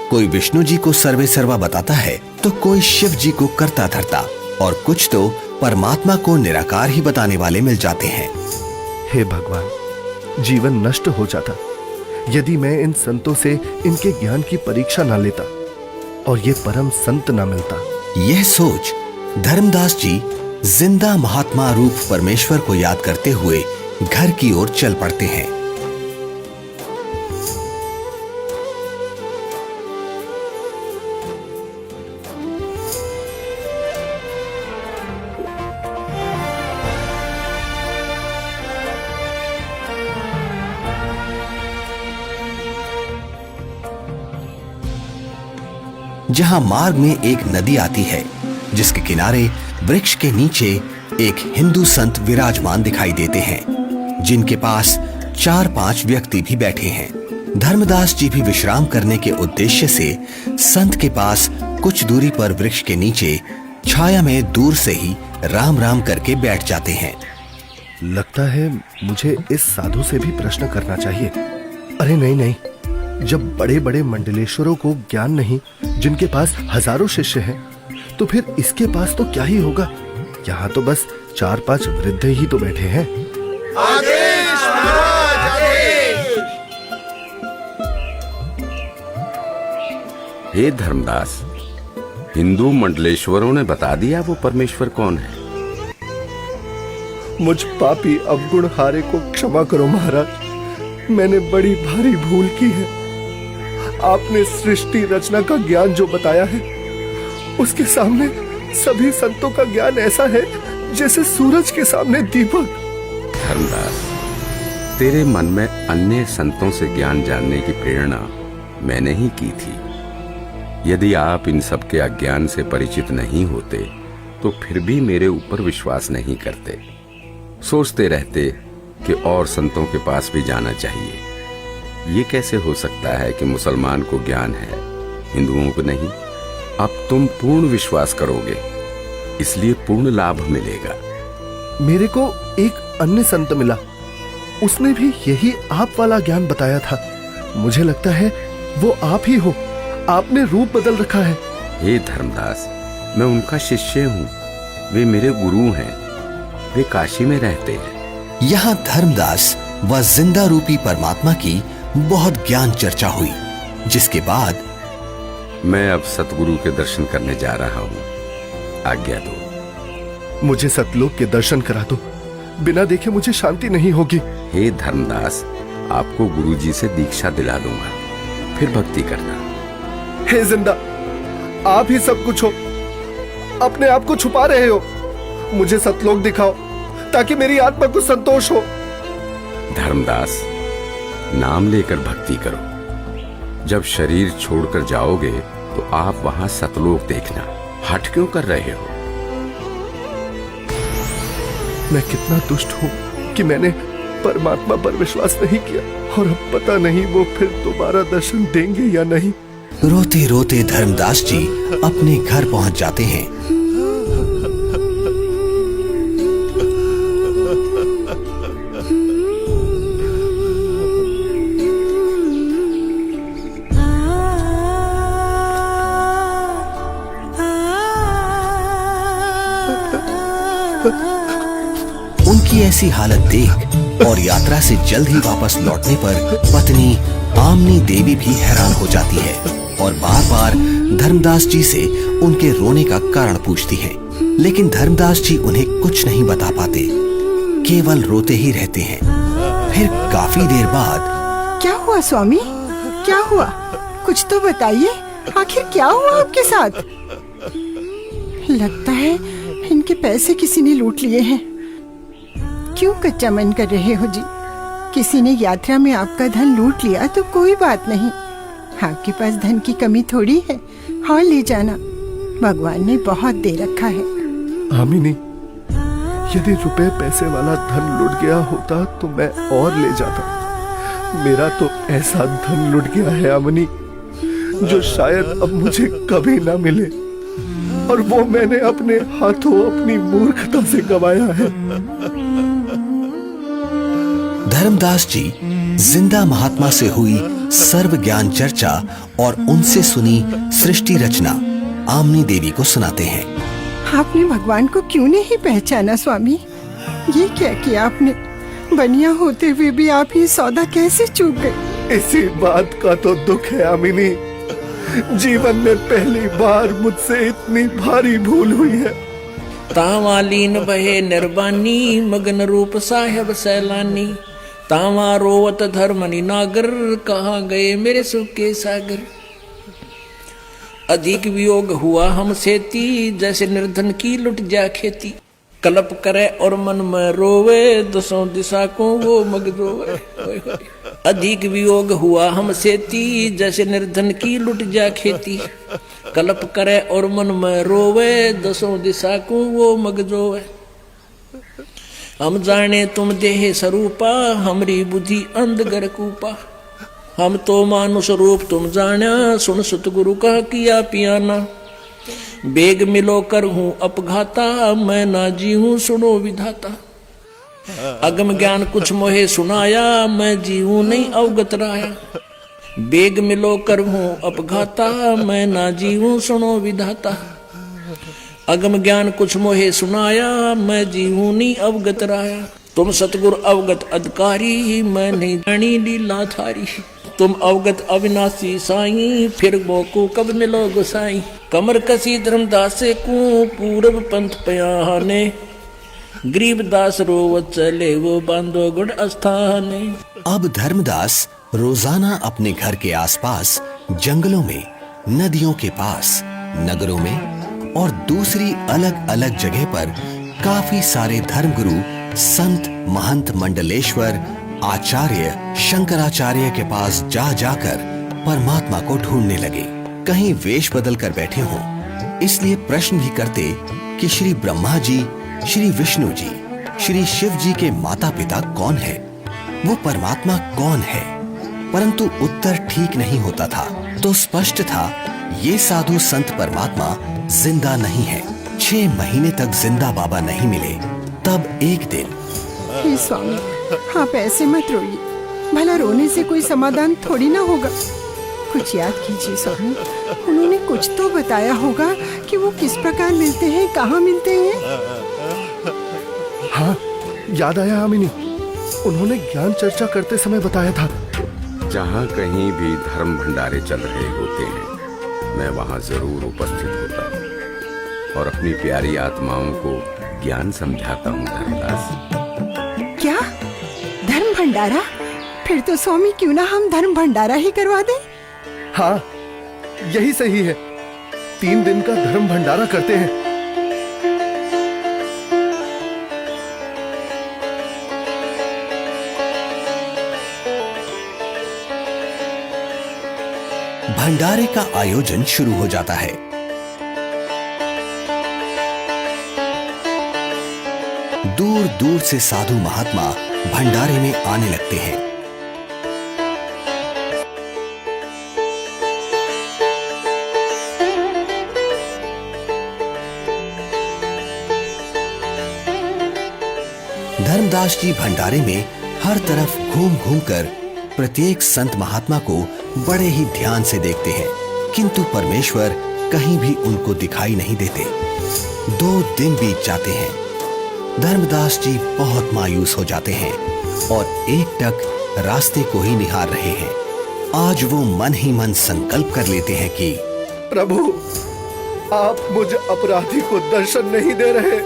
कोई विष्णु जी को सर्वे सर्वा बताता है तो कोई शिव जी को करता धरता और कुछ तो परमात्मा को निराकार ही बताने वाले मिल जाते हैं। हे भगवान, जीवन नष्ट हो जाता यदि मैं इन संतों से इनके ज्ञान की परीक्षा ना लेता और ये परम संत ना मिलता। यह सोच धर्मदास जी जिंदा महात्मा रूप परमेश्वर को याद करते हुए घर की ओर चल पड़ते हैं। जहां मार्ग में एक नदी आती है, जिसके किनारे वृक्ष के नीचे एक हिंदू संत विराजमान दिखाई देते हैं, जिनके पास 4-5 व्यक्ति भी बैठे हैं। धर्मदास जी भी विश्राम करने के उद्देश्य से संत के पास कुछ दूरी पर वृक्ष के नीचे छाया में दूर से ही राम राम करके बैठ जाते हैं। लगता है मुझे इस साधु से भी प्रश्न करना चाहिए। अरे नहीं नहीं, जब बड़े बड़े मंडलेश्वरों को ज्ञान नहीं, जिनके पास हजारों शिष्य हैं, तो फिर इसके पास तो क्या ही होगा। यहाँ तो बस 4-5 वृद्ध ही तो बैठे हैं। आदेश महाराज, आदेश। हे धर्मदास, हिंदू मंडलेश्वरों ने बता दिया वो परमेश्वर कौन है। मुझ पापी अवगुण हारे को क्षमा करो महाराज, मैंने बड़ी भारी भूल की है। आपने सृष्टि रचना का ज्ञान जो बताया है, उसके सामने सभी संतों का ज्ञान ऐसा है जैसे सूरज के सामने दीपक। धर्मदास, तेरे मन में अन्य संतों से ज्ञान जानने की प्रेरणा मैंने ही की थी। यदि आप इन सब के अज्ञान से परिचित नहीं होते तो फिर भी मेरे ऊपर विश्वास नहीं करते, सोचते रहते कि और संतों के पास भी जाना चाहिए। ये कैसे हो सकता है कि मुसलमान को ज्ञान है, हिंदुओं को नहीं। अब तुम पूर्ण विश्वास करोगे, इसलिए पूर्ण लाभ मिलेगा। मेरे को एक अन्य संत मिला, उसने भी यही आप वाला ज्ञान बताया था। मुझे लगता है वो आप ही हो, आपने रूप बदल रखा है। हे धर्मदास, मैं उनका शिष्य हूँ, वे मेरे गुरु हैं, वे काशी में रहते हैं। यहाँ धर्मदास व जिंदा रूपी परमात्मा की बहुत ज्ञान चर्चा हुई, जिसके बाद मैं अब सतगुरु के दर्शन करने जा रहा हूँ, आज्ञा दो। मुझे सतलोक के दर्शन करा दो, बिना देखे मुझे शांति नहीं होगी। हे धर्मदास, आपको गुरुजी से दीक्षा दिला दूंगा, फिर भक्ति करना। हे जिंदा, आप ही सब कुछ हो, अपने आप को छुपा रहे हो। मुझे सतलोक दिखाओ ताकि मेरी आत्मा को संतोष हो। धर्मदास, नाम लेकर भक्ति करो। जब शरीर छोड़कर जाओगे तो आप वहां सतलोक देखना। हट क्यों कर रहे हो? मैं कितना दुष्ट हूँ कि मैंने परमात्मा पर विश्वास नहीं किया, और अब पता नहीं वो फिर दोबारा दर्शन देंगे या नहीं। रोते रोते धर्मदास जी अपने घर पहुंच जाते हैं। उनकी उनकी ऐसी हालत देख और यात्रा से जल्द ही वापस लौटने पर पत्नी आमनी देवी भी हैरान हो जाती है और बार बार धर्मदास जी से उनके रोने का कारण पूछती है। लेकिन धर्मदास जी उन्हें कुछ नहीं बता पाते, केवल रोते ही रहते हैं। फिर काफी देर बाद क्या हुआ स्वामी, क्या हुआ? कुछ तो बताइए, आखिर क्या हुआ आपके साथ? लगता है इनके पैसे किसी ने लूट लिए हैं। क्यों कच्चा मन कर रहे हो जी? किसी ने यात्रा में आपका धन लूट लिया तो कोई बात नहीं, आपके पास धन की कमी थोड़ी है, हाँ ले जाना, भगवान ने बहुत दे रखा है। आमिनी, यदि रुपए पैसे वाला धन लुट गया होता तो मैं और ले जाता। मेरा तो ऐसा धन लुट गया है आमिनी, जो शायद अब मुझे कभी ना मिले, और वो मैंने अपने हाथों अपनी मूर्खता से गंवाया है। धर्मदास जी जिंदा महात्मा से हुई सर्व ज्ञान चर्चा और उनसे सुनी सृष्टि रचना आमनी देवी को सुनाते हैं। आपने भगवान को क्यों नहीं पहचाना स्वामी? ये क्या किया आपने? बनिया होते हुए भी आप ये सौदा कैसे चूक गए? इसी बात का तो दुख है आमिनी। जीवन में पहली बार मुझसे इतनी भारी भूल हुई है। तावालीन बहे निर्बानी, मगन रूप साहेब सैलानी, तावा रोवत धर्मनि नागर, कहाँ गए मेरे सुख के सागर। अधिक वियोग हुआ हमसे ती, जैसे निर्धन की लुट जा खेती। कलप करे और मन में रोवे, दसों दिशा को वो मग रोवे। अधिक वियोग हुआ हमसे ती, जैसे निर्धन की लुट जा खेती। कलप करे और मन में रोवे, दसों दिशा को वो मग रोवे। हम जाने तुम देह स्वरूपा, हमरी बुद्धि अंधगर कूपा। हम तो मानुष रूप तुम जाना, सुन सतगुरु का किया पियाना। बेग मिलो कर हूँ अपघाता, मैं ना जी हूँ सुनो विधाता। अगम ज्ञान कुछ मोहे सुनाया, मैं जी हूँ नहीं अवगत राया। बेग मिलो कर हूँ अपघाता, मैं ना जी हूँ सुनो विधाता। अगम ज्ञान कुछ मोहे सुनाया, मैं जी हूँ नहीं अवगत राया। तुम सतगुर अवगत अधिकारी, मैं नहीं जानी लीला थारी। तुम अवगत अविनाशी साईं, फिर मोको कब मिलो गोसाई। कमर कसी धर्मदास को पूरब पंथ पयाने, गरीबदास रोवत चले वो बांधो गुड़ अस्थाने। अब धर्मदास रोजाना अपने घर के आसपास, जंगलों में, नदियों के पास, नगरों में और दूसरी अलग अलग जगह पर काफी सारे धर्मगुरु, संत, महंत, मंडलेश्वर, आचार्य, शंकराचार्य के पास जा जाकर परमात्मा को ढूंढने लगे। कहीं वेश बदल कर बैठे हों, इसलिए प्रश्न भी करते कि श्री ब्रह्मा जी, श्री विष्णु जी, श्री शिव जी के माता पिता कौन है, वो परमात्मा कौन है। परंतु उत्तर ठीक नहीं होता था। तो स्पष्ट था ये साधु संत परमात्मा जिंदा नहीं है। 6 महीने तक जिंदा बाबा नहीं मिले। तब एक दिन, हे स्वामी, आप ऐसे मत रोइए, भला रोने से कोई समाधान थोड़ी ना होगा। कुछ याद कीजिए स्वामी, उन्होंने कुछ तो बताया होगा कि वो किस प्रकार मिलते हैं, कहाँ मिलते हैं। हाँ, याद आया आमिनी, उन्होंने ज्ञान चर्चा करते समय बताया था। जहाँ कहीं भी धर्म भंडारे चल रहे होते हैं, मैं वहाँ जरूर उपस्थित होता हूँ और अपनी प्यारी आत्माओं को ज्ञान समझाता हूँ। धर्मदास, क्या धर्म भंडारा? फिर तो स्वामी क्यों ना हम धर्म भंडारा ही करवा दें। हाँ, यही सही है। 3 दिन का धर्म भंडारा करते हैं। भंडारे का आयोजन शुरू हो जाता है। दूर दूर से साधु महात्मा भंडारे में आने लगते हैं। धर्मदास जी भंडारे में हर तरफ घूम घूम कर प्रत्येक संत महात्मा को बड़े ही ध्यान से देखते हैं, किंतु परमेश्वर कहीं भी उनको दिखाई नहीं देते। 2 दिन बीत जाते हैं। धर्मदास जी बहुत मायूस हो जाते हैं और एकटक रास्ते को ही निहार रहे हैं। आज वो मन ही मन संकल्प कर लेते हैं कि प्रभु, आप मुझ अपराधी को दर्शन नहीं दे रहे।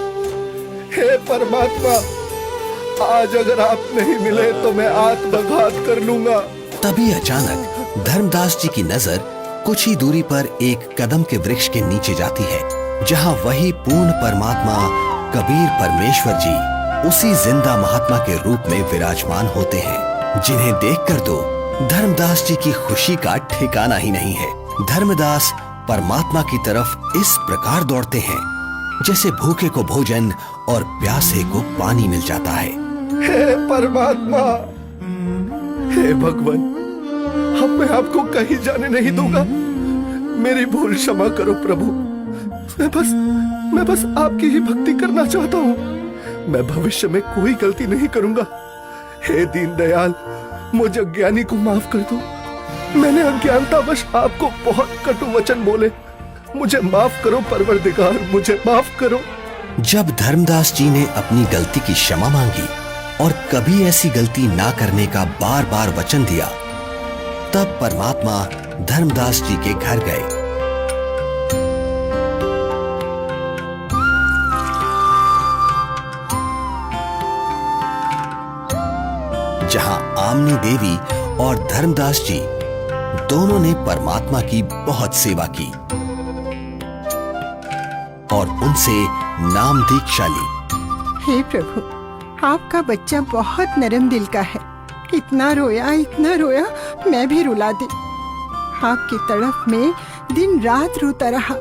हे परमात्मा, आज अगर आप नहीं मिले तो मैं आत्मघात कर लूंगा। तभी अचानक धर्मदास जी की नजर कुछ ही दूरी पर एक कदम के वृक्ष के नीचे जाती है, जहां वही पूर्ण परमात्मा कबीर परमेश्वर जी उसी जिंदा महात्मा के रूप में विराजमान होते हैं, जिन्हें देखकर तो धर्मदास जी की खुशी का ठिकाना ही नहीं है। धर्मदास परमात्मा की तरफ इस प्रकार दौड़ते हैं जैसे भूखे को भोजन और प्यासे को पानी मिल जाता है। हे परमात्मा, हे भगवान, अब मैं आपको कहीं जाने नहीं दूंगा। मेरी भूल क्षमा करो प्रभु। मैं बस आपकी ही भक्ति करना चाहता हूँ। मैं भविष्य में कोई गलती नहीं करूंगा। हे दीनदयाल, मुझ अज्ञानी को माफ कर दो। मैंने अज्ञानतावश आपको बहुत कटु वचन बोले। मुझे माफ करो परवरदिगार, मुझे माफ करो। जब धर्मदास जी ने अपनी गलती की क्षमा मांगी और कभी ऐसी गलती ना करने का बार बार वचन दिया, तब परमात्मा धर्मदास जी के घर गए। जहां आमनी देवी और धर्मदास जी दोनों ने परमात्मा की बहुत सेवा की और उनसे नाम दीक्षा ली। हे प्रभु, आपका बच्चा बहुत नरम दिल का है। इतना रोया, मैं भी रुला दी। आपकी तड़फ में दिन रात रोता रहा।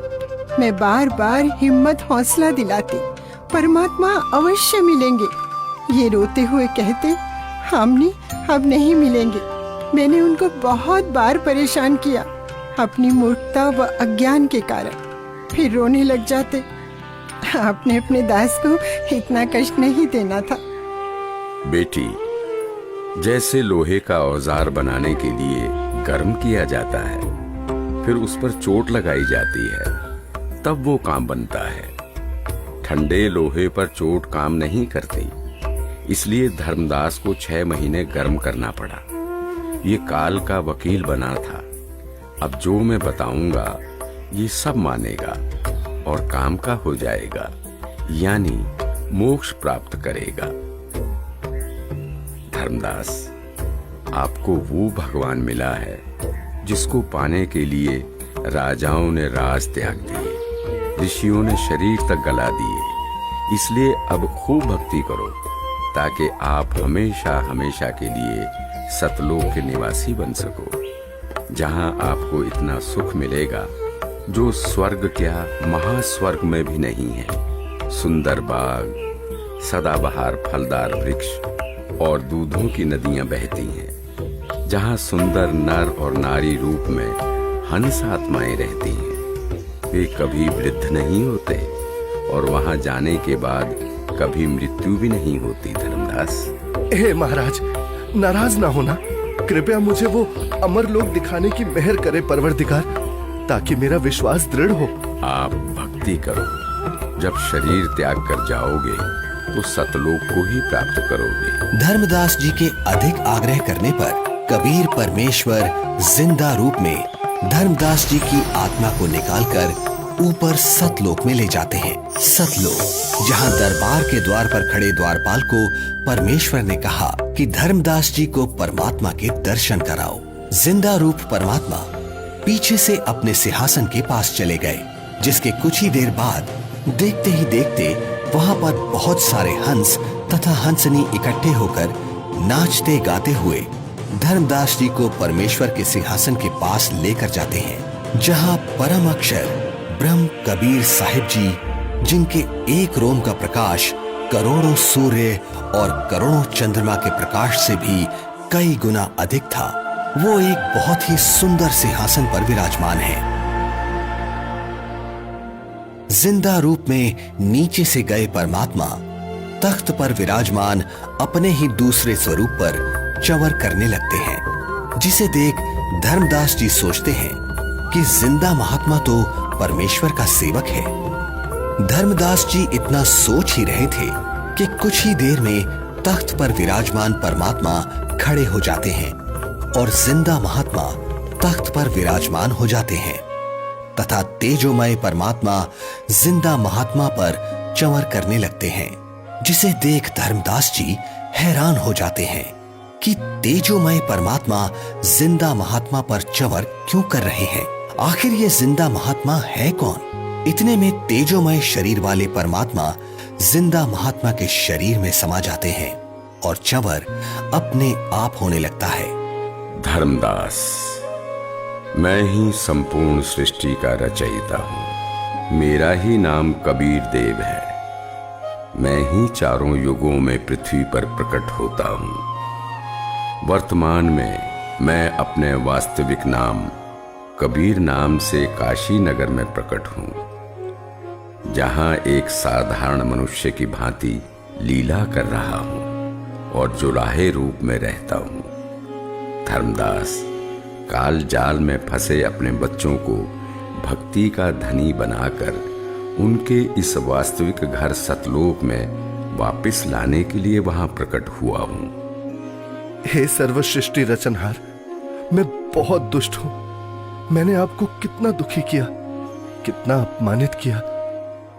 मैं बार बार हिम्मत हौसला दिलाती, परमात्मा अवश्य मिलेंगे। ये रोते हुए कहते, हमने अब नहीं मिलेंगे। मैंने उनको बहुत बार परेशान किया अपनी मूर्खता व अज्ञान के कारण। फिर रोने लग जाते। आपने अपने दास को इतना कष्ट नहीं देना था। बेटी, जैसे लोहे का औजार बनाने के लिए गर्म किया जाता है, फिर उस पर चोट लगाई जाती है, तब वो काम बनता है। ठंडे लोहे पर चोट काम नहीं करती, इसलिए धर्मदास को 6 महीने गर्म करना पड़ा। ये काल का वकील बना था। अब जो मैं बताऊंगा ये सब मानेगा और काम का हो जाएगा, यानी मोक्ष प्राप्त करेगा। धर्मदास, आपको वो भगवान मिला है जिसको पाने के लिए राजाओं ने राज त्याग दिए, ऋषियों ने शरीर तक गला दिए। इसलिए अब खूब भक्ति करो ताकि आप हमेशा हमेशा के लिए सतलोक के निवासी बन सको, जहां आपको इतना सुख मिलेगा जो स्वर्ग क्या महास्वर्ग में भी नहीं है। सुंदर बाग, सदाबहार फलदार वृक्ष और दूधों की नदियां बहती हैं, जहां सुंदर नर और नारी रूप में हंस आत्माएं रहती हैं। वे कभी वृद्ध नहीं होते और वहां जाने के बाद कभी मृत्यु भी नहीं होती। धर्मदास, हे महाराज, नाराज ना होना। कृपया मुझे वो अमर लोक दिखाने की मेहर करे परवरदिगार, ताकि मेरा विश्वास दृढ़ हो। आप भक्ति करो। जब शरीर त्याग कर जाओगे तो सतलोक को ही प्राप्त करोगे। धर्मदास जी के अधिक आग्रह करने पर कबीर परमेश्वर जिंदा रूप में धर्मदास जी की आत्मा को निकालकर ऊपर सतलोक में ले जाते हैं। सतलोक, जहां दरबार के द्वार पर खड़े द्वारपाल को परमेश्वर ने कहा कि धर्मदास जी को परमात्मा के दर्शन कराओ। जिंदा रूप परमात्मा पीछे से अपने सिंहासन के पास चले गए, जिसके कुछ ही देर बाद देखते ही देखते वहां पर बहुत सारे हंस तथा हंसनी इकट्ठे होकर नाचते गाते हुए धर्मदास जी को परमेश्वर के सिंहासन के पास लेकर जाते हैं, जहां परम अक्षर ब्रह्म कबीर साहिब जी, जिनके एक रोम का प्रकाश करोड़ों सूर्य और करोड़ों चंद्रमा के प्रकाश से भी कई गुना अधिक था, वो एक बहुत ही सुंदर सिंहासन पर विराजमान है। जिंदा रूप में नीचे से गए परमात्मा तख्त पर विराजमान अपने ही दूसरे स्वरूप पर चंवर करने लगते हैं, जिसे देख धर्मदास जी सोचते हैं कि जिंदा महात्मा तो परमेश्वर का सेवक है। धर्मदास जी इतना सोच ही रहे थे कि कुछ ही देर में तख्त पर विराजमान परमात्मा खड़े हो जाते हैं और जिंदा महात्मा तख्त पर विराजमान हो जाते हैं तथा तेजोमय परमात्मा जिंदा महात्मा पर चंवर करने लगते हैं, जिसे देख धर्मदास जी हैरान हो जाते हैं कि तेजोमय परमात्मा जिंदा महात्मा पर चंवर क्यों कर रहे हैं। आखिर ये जिंदा महात्मा है कौन। इतने में तेजोमय शरीर वाले परमात्मा जिंदा महात्मा के शरीर में समा जाते हैं और चंवर अपने आप होने लगता है। धर्मदास, मैं ही संपूर्ण सृष्टि का रचयिता हूं। मेरा ही नाम कबीर देव है। मैं ही चारों युगों में पृथ्वी पर प्रकट होता हूं। वर्तमान में मैं अपने वास्तविक नाम कबीर नाम से काशी नगर में प्रकट हूं, जहां एक साधारण मनुष्य की भांति लीला कर रहा हूं और जुलाहे रूप में रहता हूं। धर्मदास, काल जाल में फंसे अपने बच्चों को भक्ति का धनी बनाकर उनके इस वास्तविक घर सतलोक में वापस लाने के लिए वहां प्रकट हुआ हूं। हे सर्वसृष्टि रचनहार, मैं बहुत दुष्ट हूं। मैंने आपको कितना दुखी किया, कितना अपमानित किया।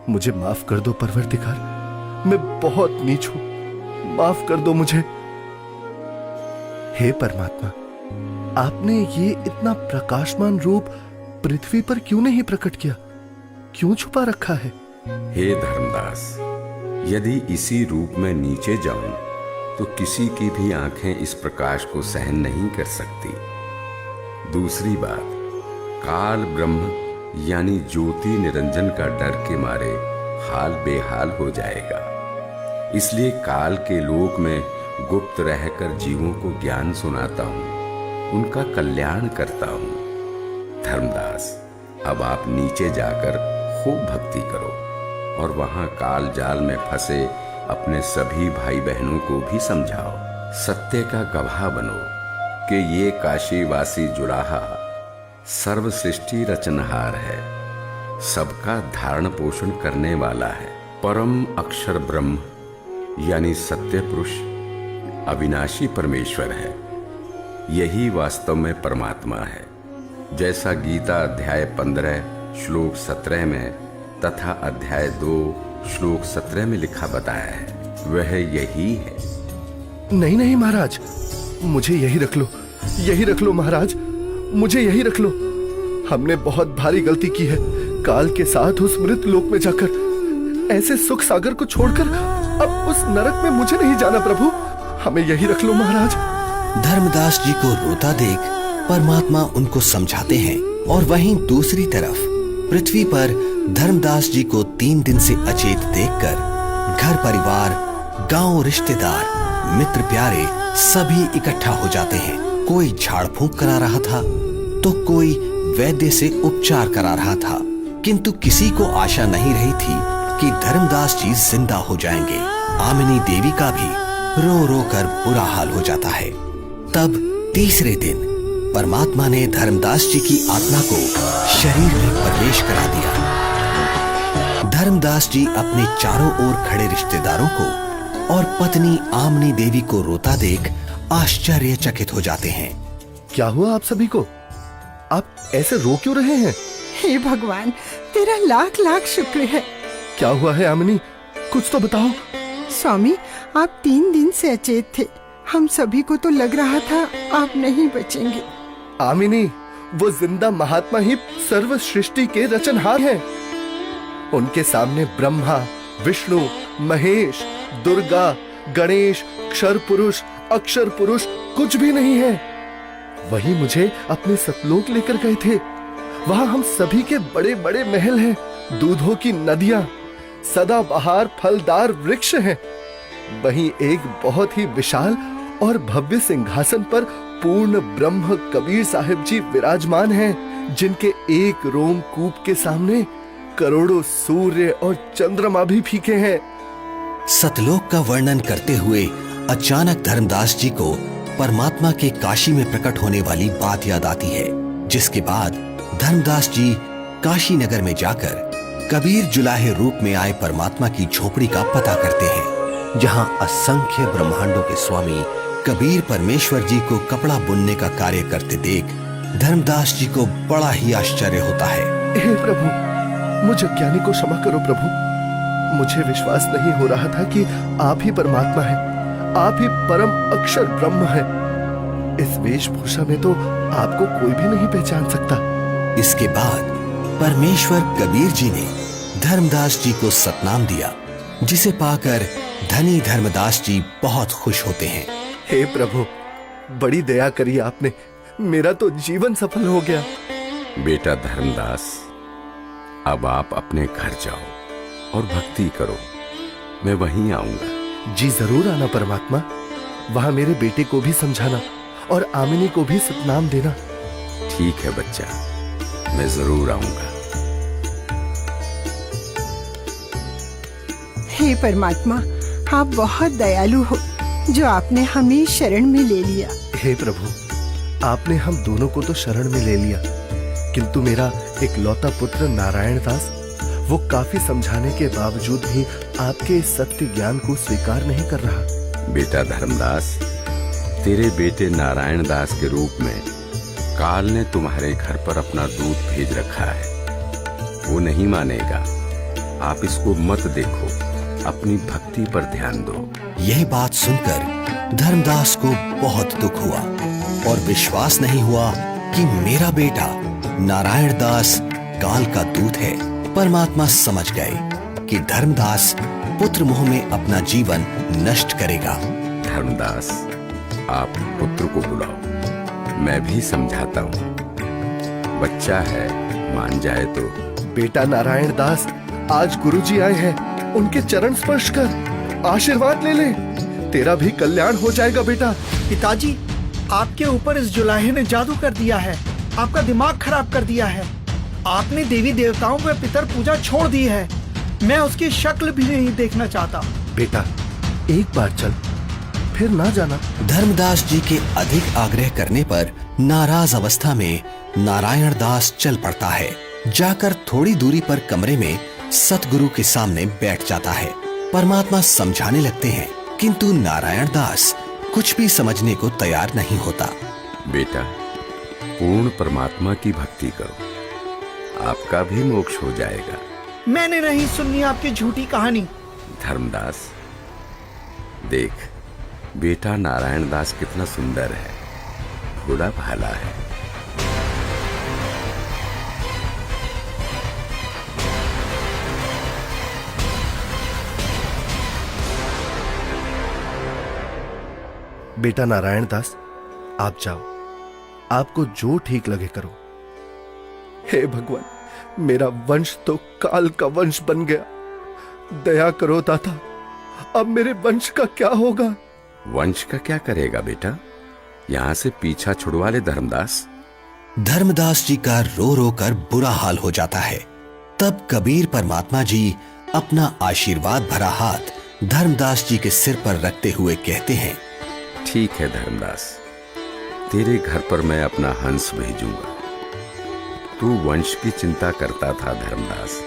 मुझे माफ कर दो परवरदिगार, मैं बहुत नीच हूं, माफ कर दो मुझे। हे परमात्मा, आपने ये इतना प्रकाशमान रूप पृथ्वी पर क्यों नहीं प्रकट किया, क्यों छुपा रखा है। हे धर्मदास, यदि इसी रूप में नीचे जाऊं तो किसी की भी आंखें इस प्रकाश को सहन नहीं कर सकती। दूसरी बात, काल ब्रह्म यानी ज्योति निरंजन का डर के मारे हाल बेहाल हो जाएगा। इसलिए काल के लोक में गुप्त रहकर जीवों को ज्ञान सुनाता हूं, उनका कल्याण करता हूं। धर्मदास, अब आप नीचे जाकर खूब भक्ति करो और वहां काल जाल में फंसे अपने सभी भाई बहनों को भी समझाओ। सत्य का गवाह बनो कि ये काशीवासी जुलाहा सर्व सृष्टि रचनहार है, सबका धारण पोषण करने वाला है। परम अक्षर ब्रह्म यानी सत्य पुरुष अविनाशी परमेश्वर है। यही वास्तव में परमात्मा है, जैसा गीता अध्याय 15 श्लोक 17 में तथा अध्याय 2 श्लोक 17 में लिखा बताया है, वह यही है। नहीं नहीं महाराज, मुझे यही रख लो, यही रख लो महाराज, मुझे यही रख लो। हमने बहुत भारी गलती की है। काल के साथ उस मृत लोक में जाकर ऐसे सुख सागर को छोड़कर अब उस नरक में मुझे नहीं जाना प्रभु, हमें यही रख लो महाराज। धर्मदास जी को रोता देख परमात्मा उनको समझाते हैं और वहीं दूसरी तरफ पृथ्वी पर धर्मदास जी को 3 दिन से अचेत देखकर घर परिवार, गांव, रिश्तेदार, मित्र प्यारे सभी इकट्ठा हो जाते हैं। कोई झाड़ फूंक करा रहा था तो कोई वैद्य से उपचार करा रहा था, किंतु किसी को आशा नहीं रही थी कि धर्मदास जी जिंदा हो जाएंगे। आमिनी देवी का भी रो रो कर बुरा हाल हो जाता है। तब तीसरे दिन परमात्मा ने धर्मदास जी की आत्मा को शरीर में प्रवेश करा दिया। धर्मदास जी अपने चारों ओर खड़े रिश्तेदारों को और पत्नी आमिनी देवी को रोता देख आश्चर्यचकित हो जाते हैं। क्या हुआ आप सभी को? आप ऐसे रो क्यों रहे हैं? हे भगवान, तेरा लाख लाख शुक्र है। क्या हुआ है आमिनी, कुछ तो बताओ। स्वामी, आप 3 दिन से अचेत थे। हम सभी को तो लग रहा था आप नहीं बचेंगे। आमिनी, वो जिंदा महात्मा ही सर्व सृष्टि के रचनहार हैं। उनके सामने ब्रह्मा, विष्णु, महेश, दुर्गा, गणेश, क्षर पुरुष, अक्षर पुरुष कुछ भी नहीं है। वही मुझे अपने सतलोक लेकर गए थे। वहां हम सभी के बड़े बड़े महल हैं, दूधों की नदियां, सदाबहार फलदार वृक्ष हैं। वहीं एक बहुत ही विशाल और भव्य सिंहासन पर पूर्ण ब्रह्म कबीर साहिब जी विराजमान हैं, जिनके एक रोमकूप के सामने करोड़ों सूर्य और चंद्रमा भी फीके हैं। सतलोक का वर्णन करते हुए अचानक धर्मदास जी को परमात्मा के काशी में प्रकट होने वाली बात याद आती है, जिसके बाद धर्मदास जी काशी नगर में जाकर कबीर जुलाहे रूप में आए परमात्मा की झोपड़ी का पता करते हैं। जहां असंख्य ब्रह्मांडों के स्वामी कबीर परमेश्वर जी को कपड़ा बुनने का कार्य करते देख धर्मदास जी को बड़ा ही आश्चर्य होता है। हे प्रभु, मुझ अज्ञानी को क्षमा करो प्रभु। मुझे विश्वास नहीं हो रहा था कि आप ही परमात्मा हैं, आप ही परम अक्षर ब्रह्म हैं। इस वेशभूषा में तो आपको कोई भी नहीं पहचान सकता। इसके बाद परमेश्वर कबीर जी ने धर्मदास जी को सतनाम दिया, जिसे पाकर धनी धर्मदास जी बहुत खुश होते हैं। हे प्रभु, बड़ी दया करी आपने, मेरा तो जीवन सफल हो गया। बेटा धर्मदास, अब आप अपने घर जाओ और भक्ति करो, मैं वहीं आऊंगा। जी जरूर आना परमात्मा, वहां मेरे बेटे को भी समझाना और आमिनी को भी सतनाम देना। ठीक है बच्चा, मैं जरूर आऊंगा। हे परमात्मा, आप बहुत दयालु हो जो आपने हमें शरण में ले लिया। हे प्रभु, आपने हम दोनों को तो शरण में ले लिया, किंतु मेरा एक लौता पुत्र नारायण दास, वो काफी समझाने के बावजूद भी आपके इस सत्य ज्ञान को स्वीकार नहीं कर रहा। बेटा धर्मदास, तेरे बेटे नारायण दास के रूप में काल ने तुम्हारे घर पर अपना दूत भेज रखा है। वो नहीं मानेगा। आप इसको मत देखो, अपनी भक्ति पर ध्यान दो। यह बात सुनकर धर्मदास को बहुत दुख हुआ और विश्वास नहीं हुआ कि मेरा बेटा नारायण दास काल का दूत है। परमात्मा समझ गए कि धर्मदास पुत्र मोह में अपना जीवन नष्ट करेगा। धर्मदास, आप पुत्र को बुलाओ, मैं भी समझाता हूँ। बच्चा है, मान जाए तो। बेटा नारायण दास, आज गुरुजी आए हैं, उनके चरण स्पर्श कर आशीर्वाद ले ले, तेरा भी कल्याण हो जाएगा बेटा। पिताजी, आपके ऊपर इस जुलाहे ने जादू कर दिया है, आपका दिमाग खराब कर दिया है। आपने देवी देवताओं में पितर पूजा छोड़ दी है। मैं उसकी शक्ल भी नहीं देखना चाहता। बेटा, एक बार चल, फिर ना जाना। धर्मदास जी के अधिक आग्रह करने पर नाराज अवस्था में नारायण दास चल पड़ता है। जाकर थोड़ी दूरी पर कमरे में सतगुरु के सामने बैठ जाता है। परमात्मा समझाने लगते हैं, किंतु नारायण दास कुछ भी समझने को तैयार नहीं होता। बेटा, पूर्ण परमात्मा की भक्ति करो, आपका भी मोक्ष हो जाएगा। मैंने नहीं सुननी आपकी झूठी कहानी। धर्मदास, देख, बेटा नारायण दास कितना सुंदर है, भोला भाला है। बेटा नारायण दास, आप जाओ, आपको जो ठीक लगे करो। हे भगवान, मेरा वंश तो काल का वंश बन गया, दया करो दाता, अब मेरे वंश का क्या होगा? वंश का क्या करेगा बेटा, यहाँ से पीछा छुड़वा ले धर्मदास। धर्मदास जी का रो रो कर बुरा हाल हो जाता है। तब कबीर परमात्मा जी अपना आशीर्वाद भरा हाथ धर्मदास जी के सिर पर रखते हुए कहते हैं, ठीक है धर्मदास, तेरे घर पर मैं अपना हंस भेजूंगा। तू वंश की चिंता करता था धर्मदास,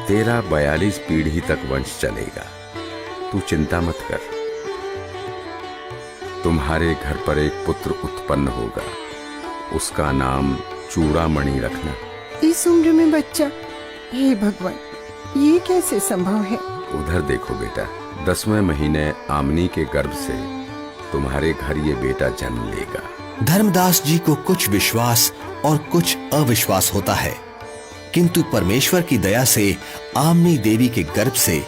तेरा 42 पीढ़ी तक वंश चलेगा, तू चिंता मत कर। तुम्हारे घर पर एक पुत्र उत्पन्न होगा, उसका नाम चूड़ामणि रखना। इस उम्र में बच्चा? हे भगवान, ये कैसे संभव है? उधर देखो बेटा, 10वें महीने आमनी के गर्भ से तुम्हारे घर ये बेटा जन्म लेगा। धर्मदास जी को कुछ विश्वास और कुछ अविश्वास होता है, किंतु परमेश्वर की दया से आमनी देवी के गर्भ से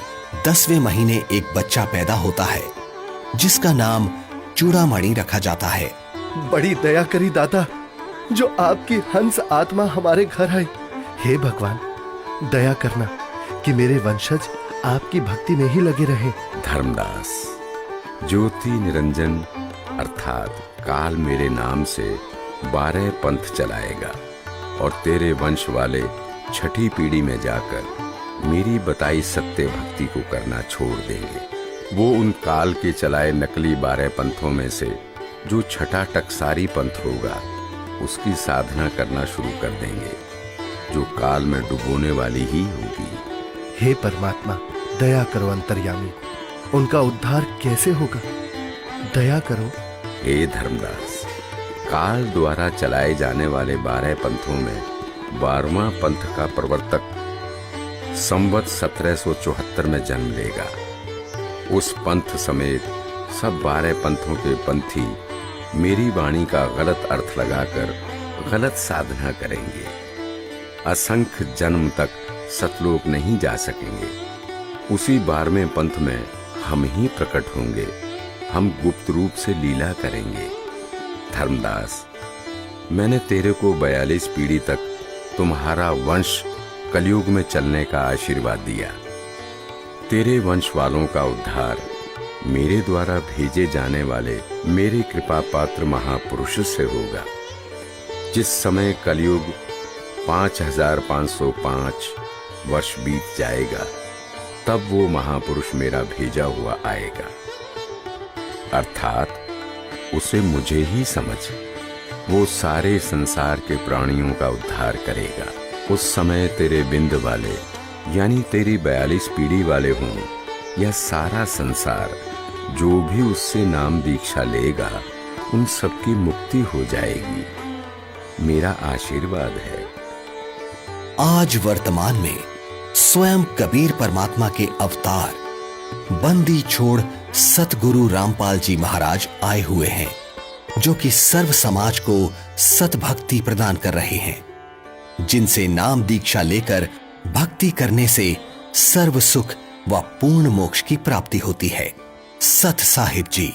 10वें महीने एक बच्चा पैदा होता है, जिसका नाम चूड़ामणि रखा जाता है। बड़ी दया करी दाता, जो आपकी हंस आत्मा हमारे घर आई। हे भगवान, दया करना कि मेरे वंशज आपकी भक्ति में ही लगे रहे। धर्मदास, ज्योति निरंजन अर्थात काल मेरे नाम से 12 पंथ चलाएगा और तेरे वंश वाले 6ठी पीढ़ी में जाकर मेरी बताई सत्य भक्ति को करना छोड़ देंगे। वो उन काल के चलाए नकली 12 पंथों में से जो 6ठा टकसारी पंथ होगा, उसकी साधना करना शुरू कर देंगे, जो काल में डुबोने वाली ही होगी। हे परमात्मा, दया करो अंतर्यामी, उनका उद्धार कैसे होगा? दया करो। हे धर्मदास, काल द्वारा चलाए जाने वाले 12 पंथों में 12वां पंथ का प्रवर्तक संवत 1774 में जन्म लेगा। उस पंथ समेत सब 12 पंथों के पंथी मेरी वाणी का गलत अर्थ लगाकर गलत साधना करेंगे। असंख्य जन्म तक सतलोक नहीं जा सकेंगे। उसी 12वें पंथ में हम ही प्रकट होंगे। हम गुप्त रूप से लीला करेंगे। धर्मदास, मैंने तेरे को 42 पीढ़ी तक तुम्हारा वंश कलयुग में चलने का आशीर्वाद दिया। तेरे वंश वालों का उद्धार मेरे द्वारा भेजे जाने वाले मेरे कृपा पात्र महापुरुष से होगा। जिस समय कलयुग 5505 वर्ष बीत जाएगा, तब वो महापुरुष मेरा भेजा हुआ आएगा। अर्थात उसे मुझे ही समझ, वो सारे संसार के प्राणियों का उद्धार करेगा। उस समय तेरे बिंद वाले यानी तेरी 42 पीढ़ी वाले हों या सारा संसार, जो भी उससे नाम दीक्षा लेगा उन सबकी मुक्ति हो जाएगी। मेरा आशीर्वाद है। आज वर्तमान में स्वयं कबीर परमात्मा के अवतार बंदी छोड़ सतगुरु रामपाल जी महाराज आए हुए हैं, जो कि सर्व समाज को सतभक्ति प्रदान कर रहे हैं, जिनसे नाम दीक्षा लेकर भक्ति करने से सर्व सुख व पूर्ण मोक्ष की प्राप्ति होती है। सत साहिब जी।